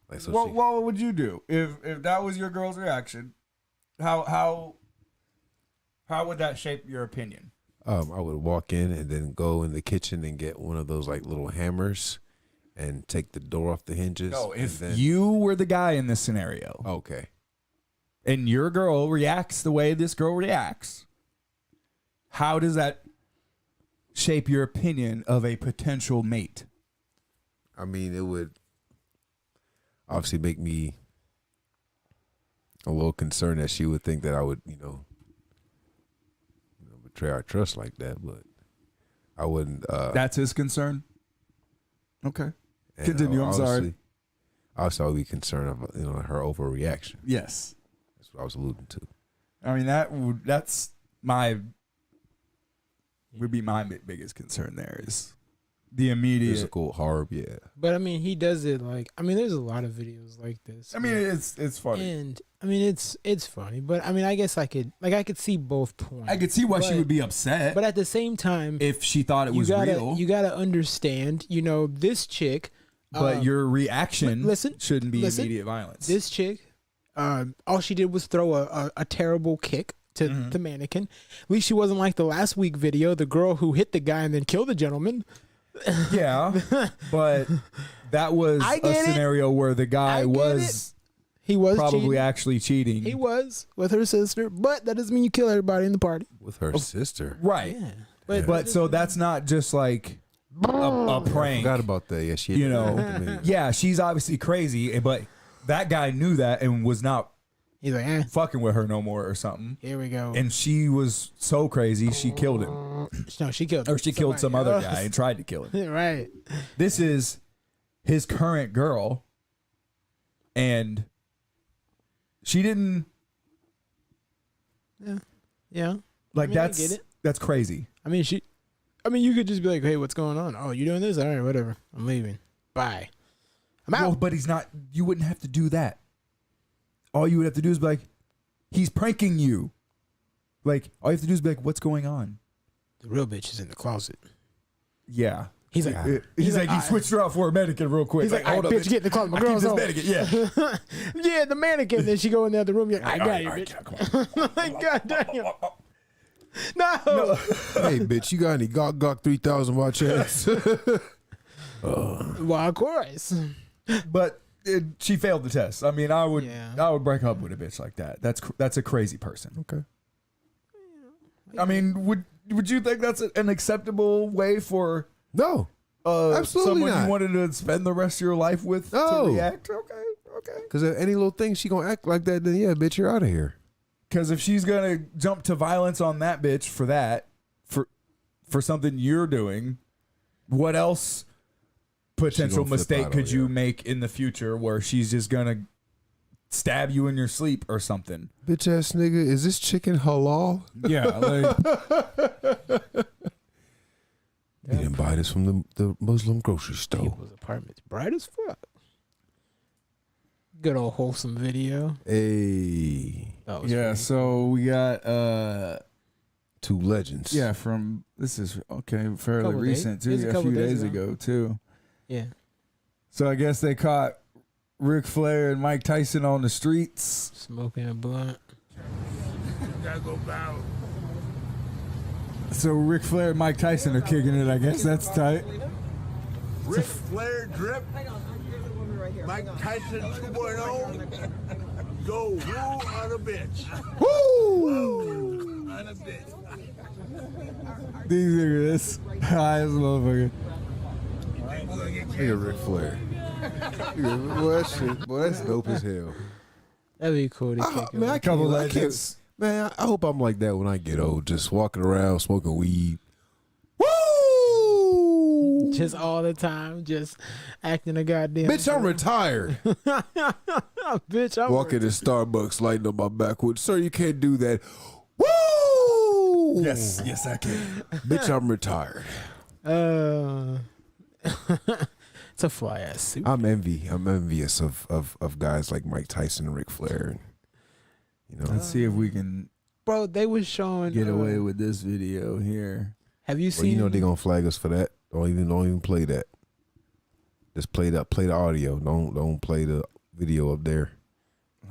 Like, so what would you do if that was your girl's reaction? How would that shape your opinion? I would walk in and then go in the kitchen and get one of those like little hammers and take the door off the hinges. No, if you were the guy in this scenario, okay, and your girl reacts the way this girl reacts, how does that shape your opinion of a potential mate? I mean, it would obviously make me a little concerned that she would think that I would, betray our trust like that, but I wouldn't. That's his concern? Okay. Continue, I'm sorry. Also, I would be concerned of, her overreaction. Yes. That's what I was alluding to. I mean, would be my biggest concern there is the immediate physical harm, yeah. But I mean, he does it like, I mean, there's a lot of videos like this. I mean, it's funny. And I mean, it's funny, but I mean, I guess I could see both points. I could see why she would be upset. But at the same time, if she thought it was real. You got to understand, this chick. But your reaction shouldn't be immediate violence. This chick, all she did was throw a terrible kick to the mannequin. At least she wasn't like the last week video, the girl who hit the guy and then killed the gentleman. Yeah, but that was a scenario where the guy was probably cheating. Actually cheating. He was with her sister, but that doesn't mean you kill everybody in the party. With her sister, right? Yeah. But so that's not just like a prank. I forgot about that. Yeah, she. Yeah, she's obviously crazy, but that guy knew that and was not. He's like, fucking with her no more or something. Here we go. And she was so crazy, she killed him. No, she killed him. Or she killed some other guy and tried to kill him. Right. This is his current girl. And she didn't. Yeah. Like, I get it. That's crazy. I mean, you could just be like, hey, what's going on? Oh, you doing this? All right, whatever. I'm leaving. Bye. I'm out. Well, but he's not. You wouldn't have to do that. All you would have to do is be like, he's pranking you. Like, all you have to do is be like, what's going on? The real bitch is in the closet. Yeah. He's like, he switched her out for a mannequin real quick. He's like, hold up, bitch, get in the closet. My girl's home. Mannequin, yeah. Yeah, the mannequin. Then she go in the other room. You're like, I got you, bitch. Like, God damn. No. Hey, bitch, you got any Gok 3000 watch ass? Well, of course. But she failed the test. I mean, I would break up with a bitch like that. That's a crazy person. Okay. I mean, would you think that's an acceptable way for No. Absolutely someone not. you wanted to spend the rest of your life with No. to react? Okay. Because if any little thing she gonna act like that, then yeah, bitch, you're out of here. Because if she's gonna jump to violence on that bitch for something you're doing, what else potential gonna flip mistake out could on you you. make in the future where she's just gonna stab you in your sleep or something? Bitch ass nigga, is this chicken halal? Yeah, like, You didn't buy this from the Muslim grocery store. People's apartment's bright as fuck. Good old wholesome video. Hey, That was yeah. pretty- So we got two legends. yeah, from this is fairly Couple recent days- too. it's a Yeah, a couple few days days ago. ago too. Yeah. So I guess they caught Ric Flair and Mike Tyson on the streets. Smoking a blunt. So Ric Flair and Mike Tyson are kicking it. I guess that's tight. Ric Flair drip. Mike Tyson 2.0. Go woo on a bitch. Woo! On a bitch. These niggas this high as a motherfucker. Look at Ric Flair. Boy, that shit, boy, that's dope as hell. That'd be cool to kick Man, it. Couple I can't, legends. man, I hope I'm like that when I get old, just walking around smoking weed. Woo! Just all the time, just acting a goddamn. Bitch, I'm retired. Bitch, I'm Walking in Starbucks, lighting up my backwood. Sir, you can't do that. Woo! Yes, I can. Bitch, I'm retired. It's a fly ass suit. I'm envious of guys like Mike Tyson and Ric Flair. You know, Let's see if we can Bro, they was showing. get away with this video here. Have you well, seen? you know they're gonna flag us for that. Don't even play that. Just play the audio. Don't play the video up there.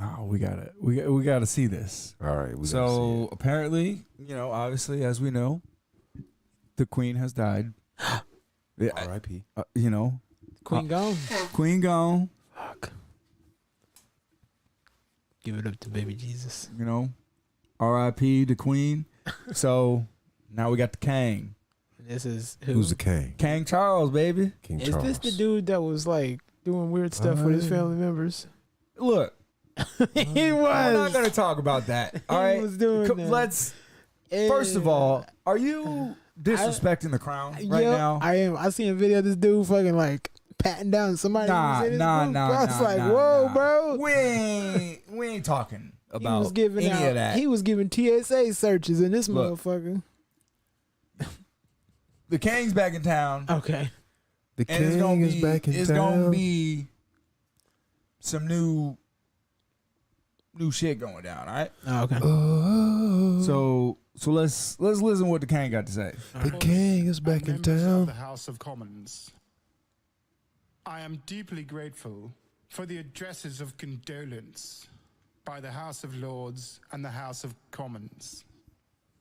Oh, we gotta see this. All right. We gotta see So apparently, obviously, as we know, the Queen has died. it. R.I.P. Queen gone? Queen gone. Fuck. Give it up to baby Jesus. R.I.P. the Queen. So now we got the King. This is who? Who's the king? King Charles, baby. King Is Charles. this the dude that was like doing weird stuff with his family members? Look, He we're not was. gonna talk about that. All right, was doing that. Let's. First of all, are you disrespecting the crown right now? I am. I seen a video of this dude fucking like patting down somebody. Nah. I was like, nah, whoa, nah. bro. We ain't talking about He was giving any out, of that. He was giving TSA searches in this Look. motherfucker. The King's back in town, Okay. The and it's king gonna is be back in it's town. gonna be some new shit going down. All right, Oh, okay. Oh, so let's listen what the King got to say. the king is back in Members of town. the House of Commons, I am deeply grateful for the addresses of condolence by the House of Lords and the House of Commons,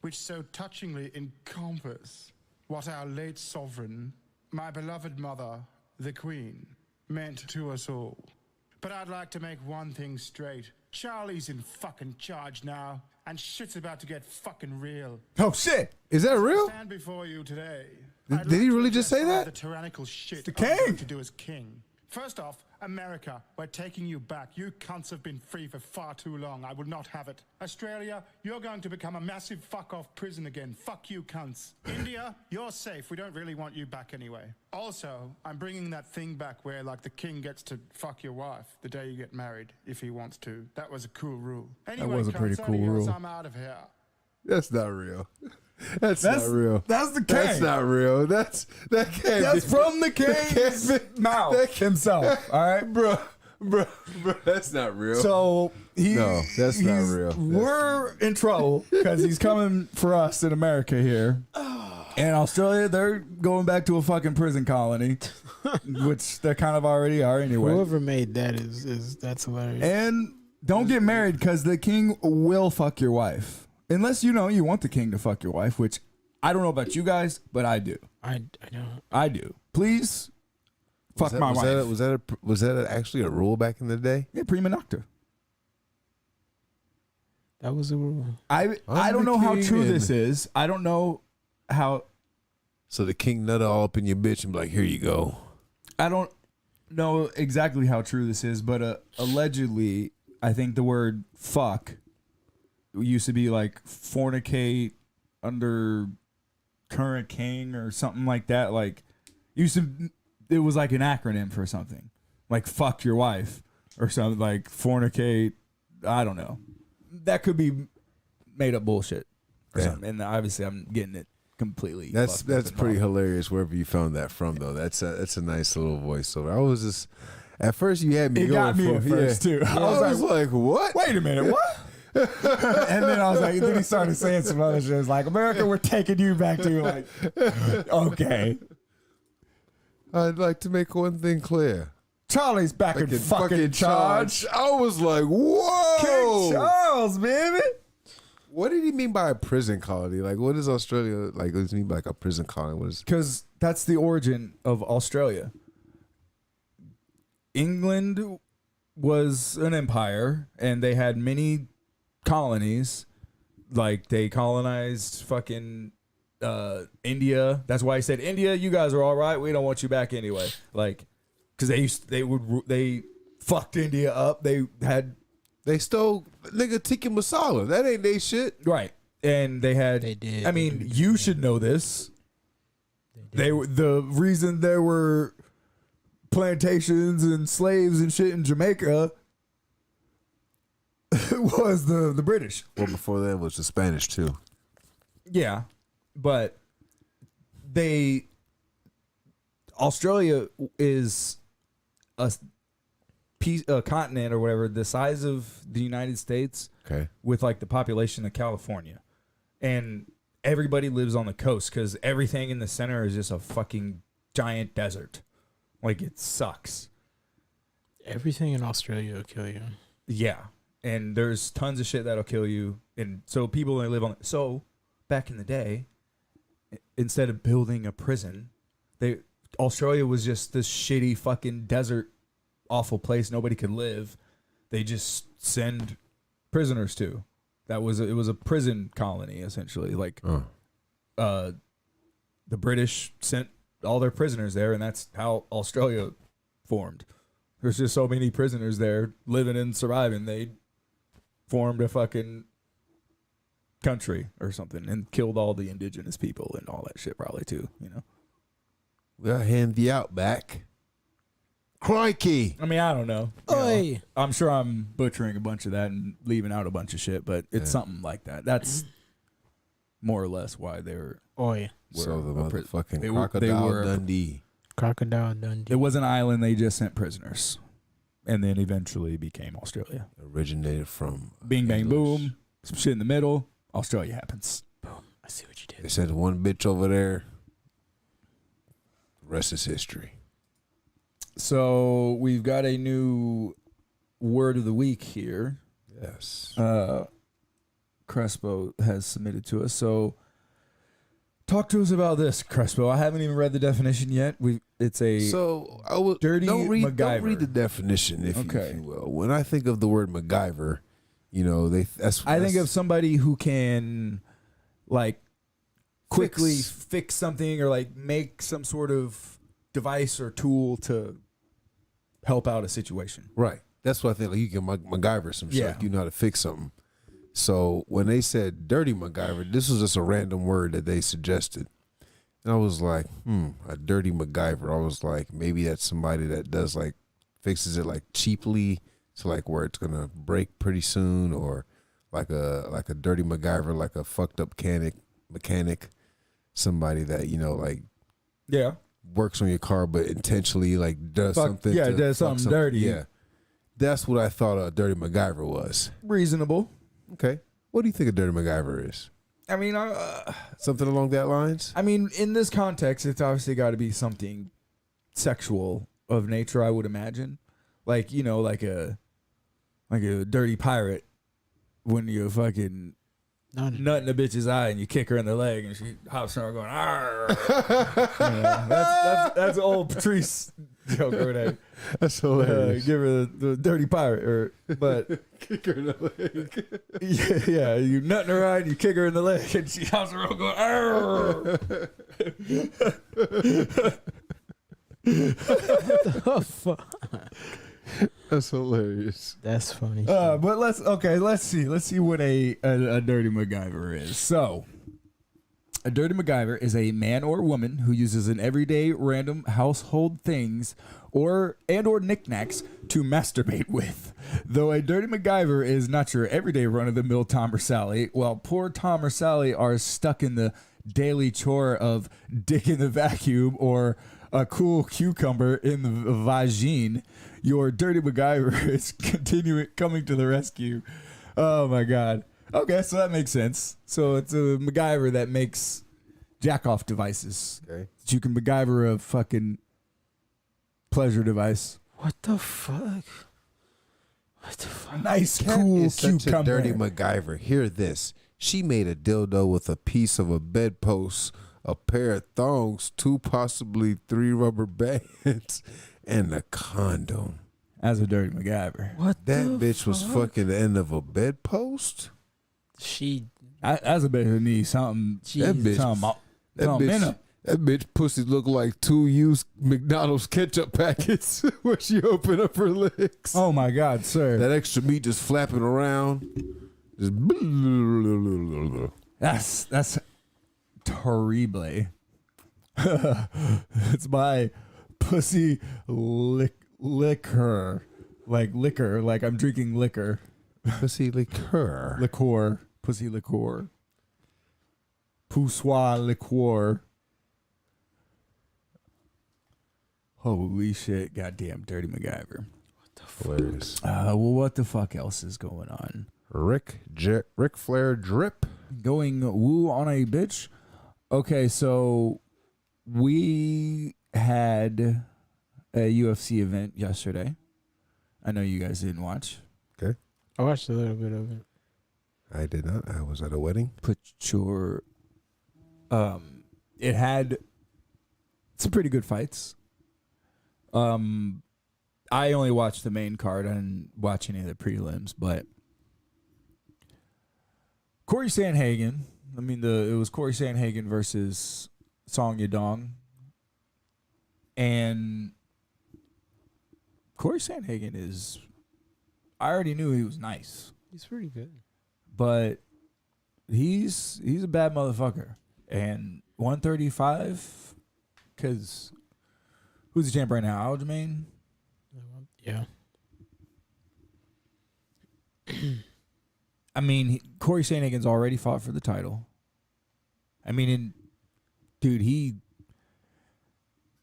which so touchingly encompass what our late sovereign, my beloved mother, the Queen, meant to us all. But I'd like to make one thing straight. Charlie's in fucking charge now, and shit's about to get fucking real. Oh shit! Is that real? Stand before you today. Did I'd he like to really just address say some that? of The tyrannical shit the I'm going king. to do as king. First off, America, we're taking you back. You cunts have been free for far too long. I will not have it. Australia, you're going to become a massive fuck-off prison again. Fuck you, cunts. India, you're safe. We don't really want you back anyway. Also, I'm bringing that thing back where, like, the king gets to fuck your wife the day you get married, if he wants to. That was a cool rule. Anyway, was a pretty cunts, cool adios, rule. I'm out of here. That's not real. That's not real. That's the King. That's not real. That can't That's be. from the King's mouth himself. All right, bro. That's not real. So No, that's not he's- real. We're in trouble because he's coming for us in America here. And Australia, they're going back to a fucking prison colony, which they kind of already are anyway. Whoever made that is that's hilarious. And don't get married because the king will fuck your wife. Unless you want the king to fuck your wife, which I don't know about you guys, but I do. I don't. I do. Please fuck my wife. Was that actually a rule back in the day? Yeah, prima nocta. That was a rule. I don't know how true this is. I don't know how. So the king nut all up in your bitch and be like, here you go. I don't know exactly how true this is, but allegedly, I think the word fuck used to be like fornicate under current king or something like that. Like, it was like an acronym for something. Like fuck your wife or something, like fornicate. I don't know. That could be made up bullshit or something. And obviously I'm getting it completely. That's pretty hilarious wherever you found that from though. That's a nice little voiceover. I was just at first you had me it going got me for at first too. I was like, what? Wait a minute, what? And then I was like, then he started saying some other shit. It's like, America, we're taking you back to like, okay. I'd like to make one thing clear. Charlie's back in fucking charge. I was like, whoa. King Charles, baby. What did he mean by a prison colony? Like, what is Australia like? What does he mean by like a prison colony? What is? Because that's the origin of Australia. England was an empire, and they had many colonies. Like, they colonized fucking India. That's why I said, India, you guys are all right. We don't want you back anyway. Like, because they fucked India up. They stole nigga tikka masala. That ain't they shit. Right. And they did. I mean, you should know this. The reason there were plantations and slaves and shit in Jamaica was the British. Well, before that was the Spanish too. Yeah. But Australia is a continent or whatever the size of the United States, okay, with like the population of California, and everybody lives on the coast because everything in the center is just a fucking giant desert. Like, it sucks. Everything in Australia will kill you. Yeah, and there's tons of shit that'll kill you, and so people only live on. So back in the day, instead of building a prison, Australia was just this shitty fucking desert, awful place nobody could live. They just send prisoners to. It was a prison colony essentially. Like, the British sent all their prisoners there, and that's how Australia formed. There's just so many prisoners there living and surviving. They formed a fucking country or something and killed all the indigenous people and all that shit probably too. We'll hand the outback. Crikey. I mean, I don't know. Oi. I'm sure I'm butchering a bunch of that and leaving out a bunch of shit, but it's something like that. That's more or less why they were. Oi. So the motherfucking Crocodile Dundee. Crocodile Dundee. It was an island they just sent prisoners, and then eventually became Australia. Originated from Bing bang boom, some shit in the middle. Australia happens. Boom. I see what you did. They sent one bitch over there. The rest is history. So we've got a new word of the week here. Yes. Crespo has submitted to us. So talk to us about this, Crespo. I haven't even read the definition yet. So I will dirty MacGyver. Don't read the definition, if you will. When I think of the word MacGyver, I think of somebody who can, like, quickly fix something or like make some sort of device or tool to help out a situation. Right. That's what I think. Like, you can MacGyver some shit. Like, you know how to fix something. So when they said dirty MacGyver, this was just a random word that they suggested. And I was like, a dirty MacGyver. I was like, maybe that's somebody that does like fixes it like cheaply, so like where it's gonna break pretty soon, or like a dirty MacGyver, like a fucked up mechanic, somebody that works on your car but intentionally like does something. Yeah, does something dirty. Yeah, that's what I thought a dirty MacGyver was. Reasonable. Okay, what do you think a dirty MacGyver is? I mean, something along that lines. I mean, in this context, it's obviously got to be something sexual of nature, I would imagine. Like, like a dirty pirate when you fucking nut in the bitch's eye and you kick her in the leg and she hops around going, "Arr!" That's old Patrice joke over there. That's hilarious. Give her the dirty pirate, but Kick her in the leg. yeah, you nut in her eye and you kick her in the leg and she hops around going, "Arr!" Oh, fuck. That's hilarious. That's funny. But let's see what a dirty MacGyver is. So, a dirty MacGyver is a man or woman who uses an everyday random household things or knickknacks to masturbate with. Though a dirty MacGyver is not your everyday run-of-the-mill Tom or Sally, while poor Tom or Sally are stuck in the daily chore of dick in the vacuum or a cool cucumber in the vagine, your dirty MacGyver is coming to the rescue. Oh my God. Okay, so that makes sense. So it's a MacGyver that makes jack-off devices. Okay. That you can MacGyver a fucking pleasure device. What the fuck? What the fuck? Nice, Cat cool is such cucumber. a dirty MacGyver. Hear this. She made a dildo with a piece of a bedpost, a pair of thongs, 2, possibly 3 rubber bands, and a condom. As a dirty MacGyver. What That the bitch was fucking the end of a bedpost? She. As a bitch who needs something. That bitch- Something in her. That bitch pussy looked like 2 used McDonald's ketchup packets when she opened up her legs. Oh my God, sir. That extra meat just flapping around. Just That's terrible. It's my pussy liquor. Like I'm drinking liquor. pussy liqueur. Liqueur. Pussy liqueur. Poussoir liqueur. Holy shit. Goddamn dirty MacGyver. Hilarious. Well, what the fuck else is going on? Ric Flair drip. Going woo on a bitch. Okay, so we had a UFC event yesterday. I know you guys didn't watch. Okay. I watched a little bit of it. I did not. I was at a wedding. Put your it had some pretty good fights. I only watched the main card. I didn't watch any of the prelims, but Corey Sandhagen. I mean, it was Corey Sandhagen versus Song Yadong, and Corey Sandhagen is. I already knew he was nice, He's pretty good. but he's a bad motherfucker. And 135, because who's the champ right now? Aljamain? Yeah. I mean, Corey Sandhagen's already fought for the title. I mean, dude,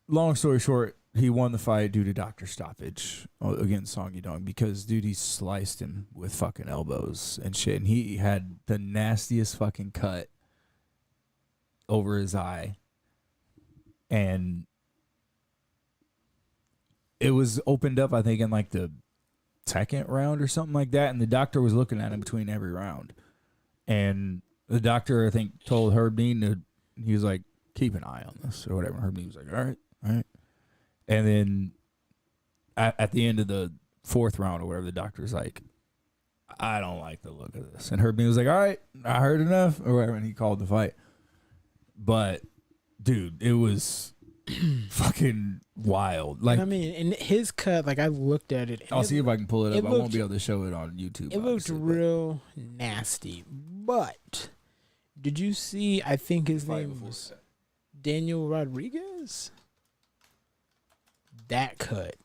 long story short, he won the fight due to doctor stoppage against Song Yadong because, dude, he sliced him with fucking elbows and shit. And he had the nastiest fucking cut over his eye. And it was opened up, I think, in like the second round or something like that. And the doctor was looking at him between every round. And the doctor, I think, told Herb Dean he was like, keep an eye on this or whatever. Herb Dean was like, all right. And then at the end of the 4th round or whatever, the doctor's like, I don't like the look of this. And Herb Dean was like, all right, I heard enough or whatever. And he called the fight. But, dude, it was fucking wild. Like, I mean, in his cut, like I looked at it. I'll see if I can pull it up. I won't looked- be able to show it on YouTube. It looked obviously, but- real nasty. But did you see? I think his name was Daniel Rodriguez. That cut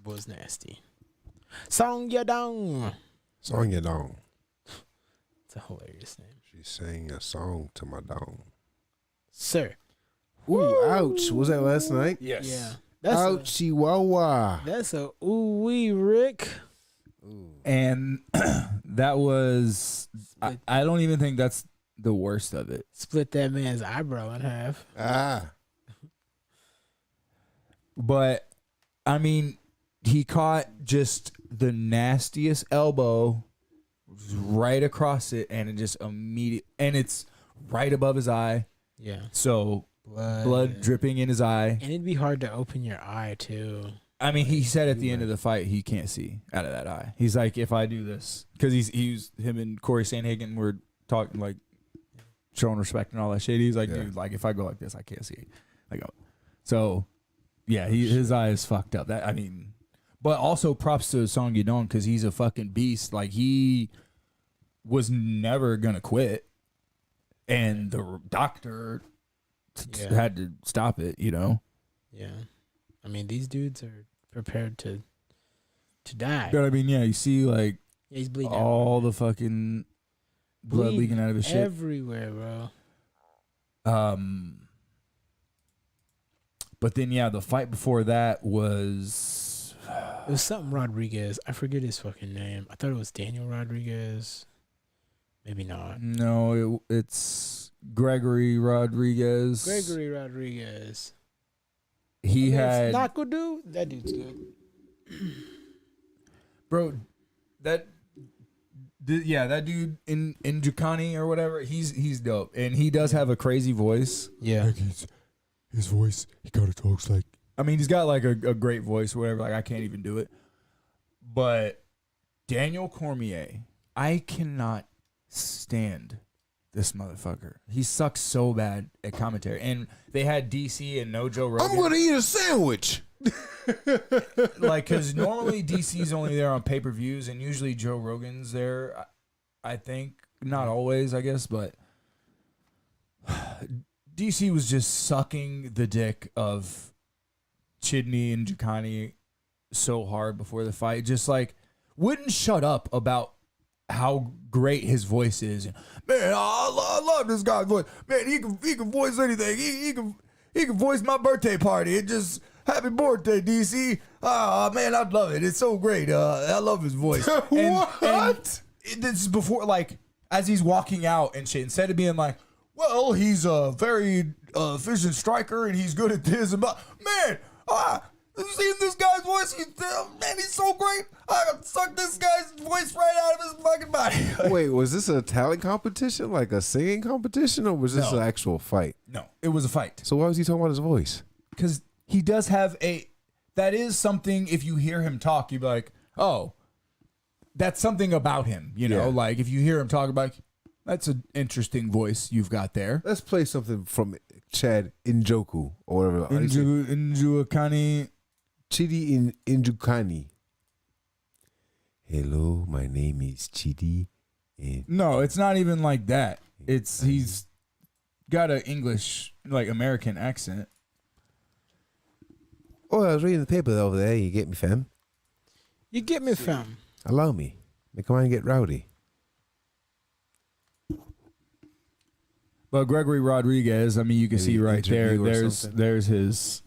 was nasty. Song Yadong. Song Yadong. It's a hilarious name, She sang a song to my dong. sir. Ooh, ouch. Was that last night? Yes. Yeah, that's Ouchie wawa. that's a ooh wee Rick. And that was, I don't even think that's the worst of it. Split that man's eyebrow in half. Ah. But, I mean, he caught just the nastiest elbow right across it, and it just immediate, and it's right above his eye. Yeah. So blood dripping in his eye. And it'd be hard to open your eye too. I mean, he said at the end of the fight he can't see out of that eye. He's like, if I do this, because him and Corey Sandhagen were talking, like showing respect and all that shit. He's like, dude, like if I go like this, I can't see. Like, so yeah, his eye is fucked up. That, I mean, but also props to Song Yadong because he's a fucking beast. Like, he was never gonna quit, and the doctor had to stop it. You know. Yeah. I mean, these dudes are prepared to die. But I mean, yeah, you see, like, he's bleeding all the fucking blood leaking out of his shit everywhere, bro. But then, yeah, the fight before that was... It was something Rodriguez. I forget his fucking name. I thought it was Daniel Rodriguez. Maybe not. No, it's Gregory Rodriguez. Gregory Rodriguez. He had... Naco dude? That dude's good. Bro, that dude in Jukani or whatever, he's dope. And he does have a crazy voice. Yeah. Like his voice, he kind of talks like... I mean, he's got like a great voice or whatever. Like, I can't even do it. But Daniel Cormier, I cannot stand this motherfucker. He sucks so bad at commentary. And they had DC and no Joe Rogan. I'm going to eat a sandwich. Like, because normally DC's only there on pay-per-views, and usually Joe Rogan's there, I think. Not always, I guess, but DC was just sucking the dick of Chidney and Jukani so hard before the fight. Just, like, wouldn't shut up about how great his voice is. And, man, I love this guy's voice. Man, he can voice anything. He can voice my birthday party. It just... Happy birthday, DC. Ah, man, I love it. It's so great. I love his voice. And this is before, like, as he's walking out and shit, instead of being like, well, he's a very efficient striker and he's good at this and that. Man, you seen this guy's voice? He's so great. I can suck this guy's voice right out of his fucking body. Wait, was this a talent competition, like a singing competition, or was this an actual fight? No, it was a fight. So why was he talking about his voice? Because he does have that is something, if you hear him talk, you'd be like, oh, that's something about him, you know? Yeah. Like, if you hear him talk about, that's an interesting voice you've got there. Let's play something from Chad Njoku or whatever. Njuakani. Chidi Njukani. Hello, my name is Chidi. No, it's not even like that. He's got an English, like, American accent. Oh, I was reading the paper over there. You get me, fam? You get me, fam? Allow me. Come on and get rowdy. But Gregory Rodriguez, I mean, you can see right there. There's his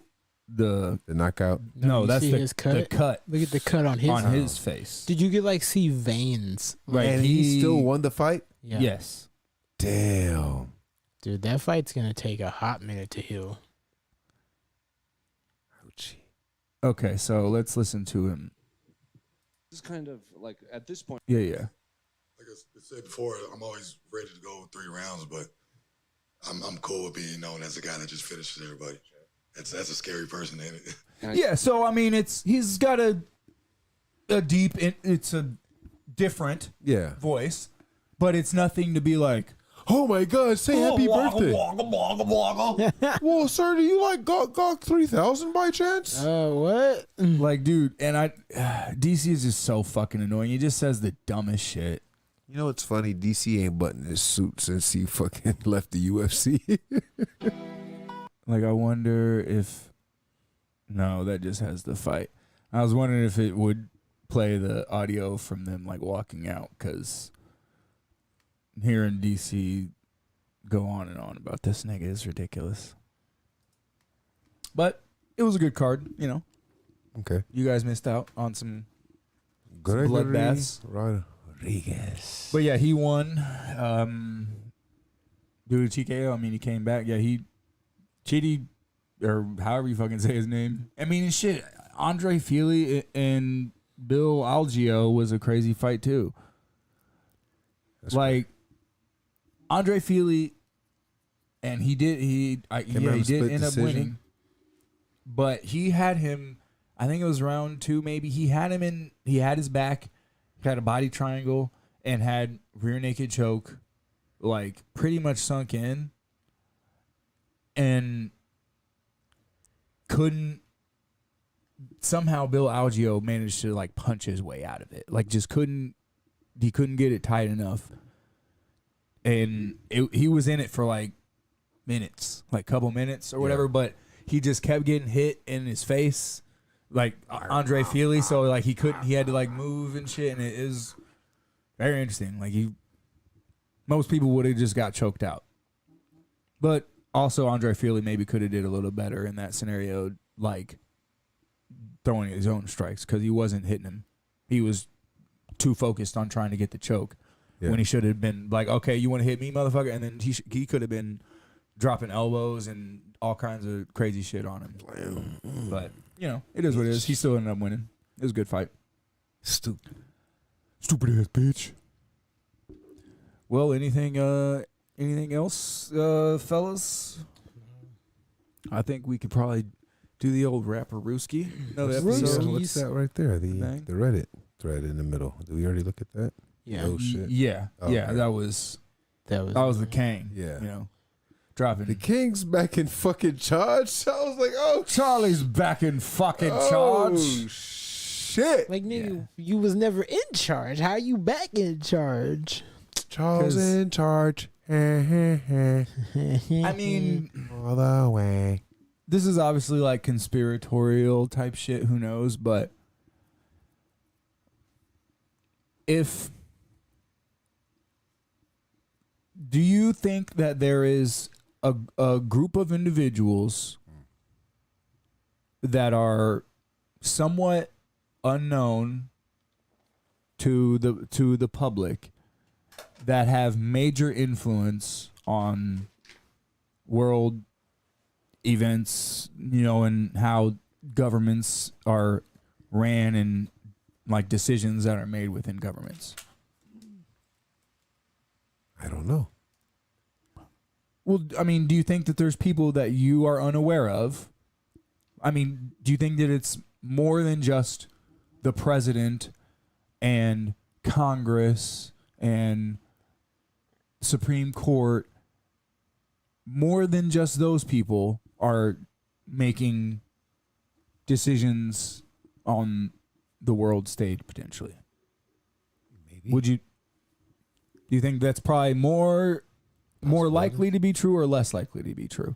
the knockout. No, that's his cut? the cut. Look at the cut on his face. Did you get like see veins? Right, and he still won the fight. Yeah. Yes. Damn. Dude, that fight's gonna take a hot minute to heal. Okay, so let's listen to him. This is kind of like at this point. Yeah. Like I said before, I'm always ready to go 3 rounds, but I'm cool with being known as a guy that just finishes everybody. That's a scary person, ain't it? Yeah, so I mean, he's got a deep, it's a different voice, but it's nothing to be like, oh my God, say happy birthday. Well, sir, do you like Gawk 3000 by chance? What? Like, dude, and DC is just so fucking annoying. He just says the dumbest shit. You know what's funny? DC ain't buttoned his suit since he fucking left the UFC. Like, I wonder if... No, that just has the fight. I was wondering if it would play the audio from them, like, walking out, because hearing DC go on and on about this nigga is ridiculous. But it was a good card, you know. Okay. You guys missed out on some bloodbaths. Rodriguez. But yeah, he won. Due to TKO, I mean, he came back. Yeah, Chidi, or however you fucking say his name. I mean, shit, Andre Feely and Bill Algeo was a crazy fight too. like Andre Feely, and he did end up winning, but he had him. I think it was round 2, maybe. He had his back, had a body triangle, and had rear naked choke, like pretty much sunk in, and couldn't. Somehow Bill Algeo managed to like punch his way out of it. Like he couldn't get it tight enough. And he was in it for like minutes, like couple minutes or whatever, but he just kept getting hit in his face, like Andre Feely. So like he had to like move and shit. And it is very interesting. Like most people would have just got choked out. But also Andre Feely maybe could have did a little better in that scenario, like throwing his own strikes, because he wasn't hitting him. He was too focused on trying to get the choke when he should have been like, okay, you want to hit me, motherfucker? And then he could have been dropping elbows and all kinds of crazy shit on him. But, it is what it is. He still ended up winning. It was a good fight. Stupid ass bitch. Well, anything else, fellas? I think we could probably do the old rapper-rooski. Another episode. What's that right there? The Reddit thread in the middle. Did we already look at that? Yeah. Oh shit. Yeah. Okay. Yeah. That was the king. Yeah. Dropping. The king's back in fucking charge. I was like, oh, Charlie's back in fucking charge. Oh shit. Like, nigga, you was never in charge. How you back in charge? Charles in charge. I mean, all the way. This is obviously like conspiratorial type shit. Who knows? But do you think that there is a group of individuals that are somewhat unknown to the public that have major influence on world events, and how governments are ran and like decisions that are made within governments? I don't know. Well, I mean, do you think that there's people that you are unaware of? I mean, do you think that it's more than just the president and Congress and Supreme Court? More than just those people are making decisions on the world stage potentially. Maybe. Do you think that's probably more likely to be true or less likely to be true?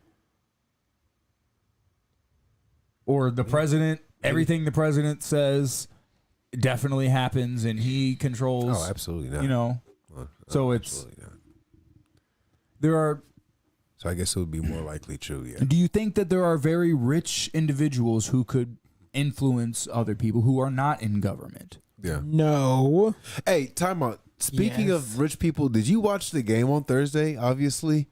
Or the president, everything the president says definitely happens and he controls. Oh, absolutely not. So it's there are. So I guess it would be more likely true. Yeah. Do you think that there are very rich individuals who could influence other people who are not in government? Yeah. No. Hey, time out. Speaking of rich people, did you watch the game on Thursday? Obviously.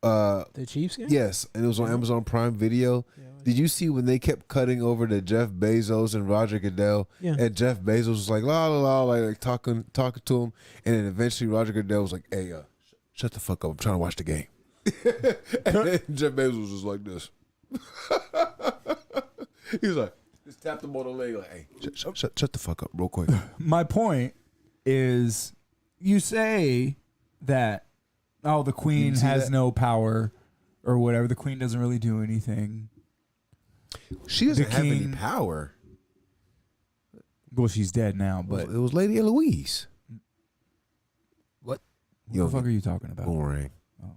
The Chiefs game? Yes, and it was on Amazon Prime Video. Yeah, did you see when they kept cutting over to Jeff Bezos and Roger Goodell? Yeah. And Jeff Bezos was like, la la la, like talking to him, and then eventually Roger Goodell was like, hey, shut the fuck up, I'm trying to watch the game. And then Jeff Bezos was just like this. He was like, just tapped him on the leg, like, hey, shut the fuck up real quick. My point is, you say that, oh, the queen has no power or whatever. The queen doesn't really do anything. She doesn't have any power. Well, she's dead now, but it was Lady Eloise. What the fuck are you talking about? Boomerang. Oh.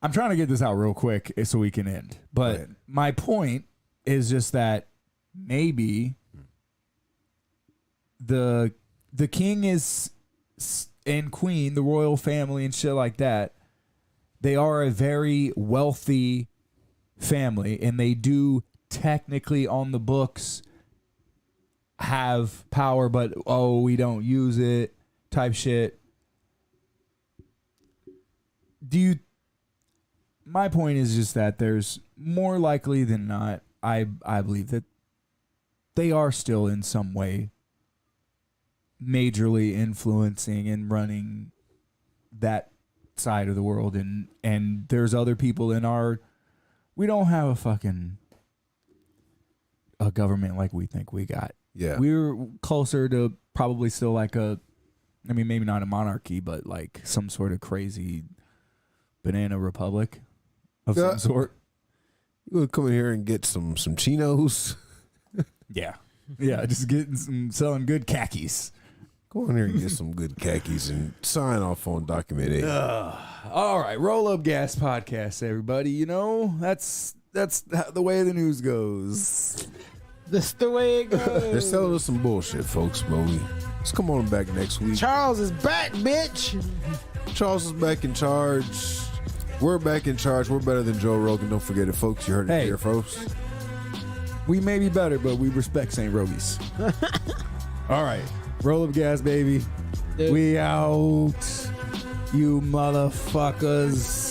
I'm trying to get this out real quick so we can end. But my point is just that maybe the king is and queen, the royal family and shit like that, they are a very wealthy family, and they do technically on the books have power, but we don't use it type shit. My point is just that there's more likely than not, I believe that they are still in some way majorly influencing and running that side of the world, and there's other people in our. We don't have a government like we think we got. Yeah, we're closer to probably still like maybe not a monarchy, but like some sort of crazy banana republic of some sort. You would come in here and get some chinos. Yeah, just selling good khakis. Go in here and get some good khakis and sign off on document 8. All right, Roll Up Gas Podcast, everybody. You know that's the way the news goes. That's the way it goes. They're selling us some bullshit, folks. But let's come on back next week. Charles is back, bitch. Charles is back in charge. We're back in charge. We're better than Joe Rogan. Don't forget it, folks. You heard it here, folks. We may be better, but we respect St. Rogies. All right. Roll Up Gas, baby. Dude. We out. You motherfuckers.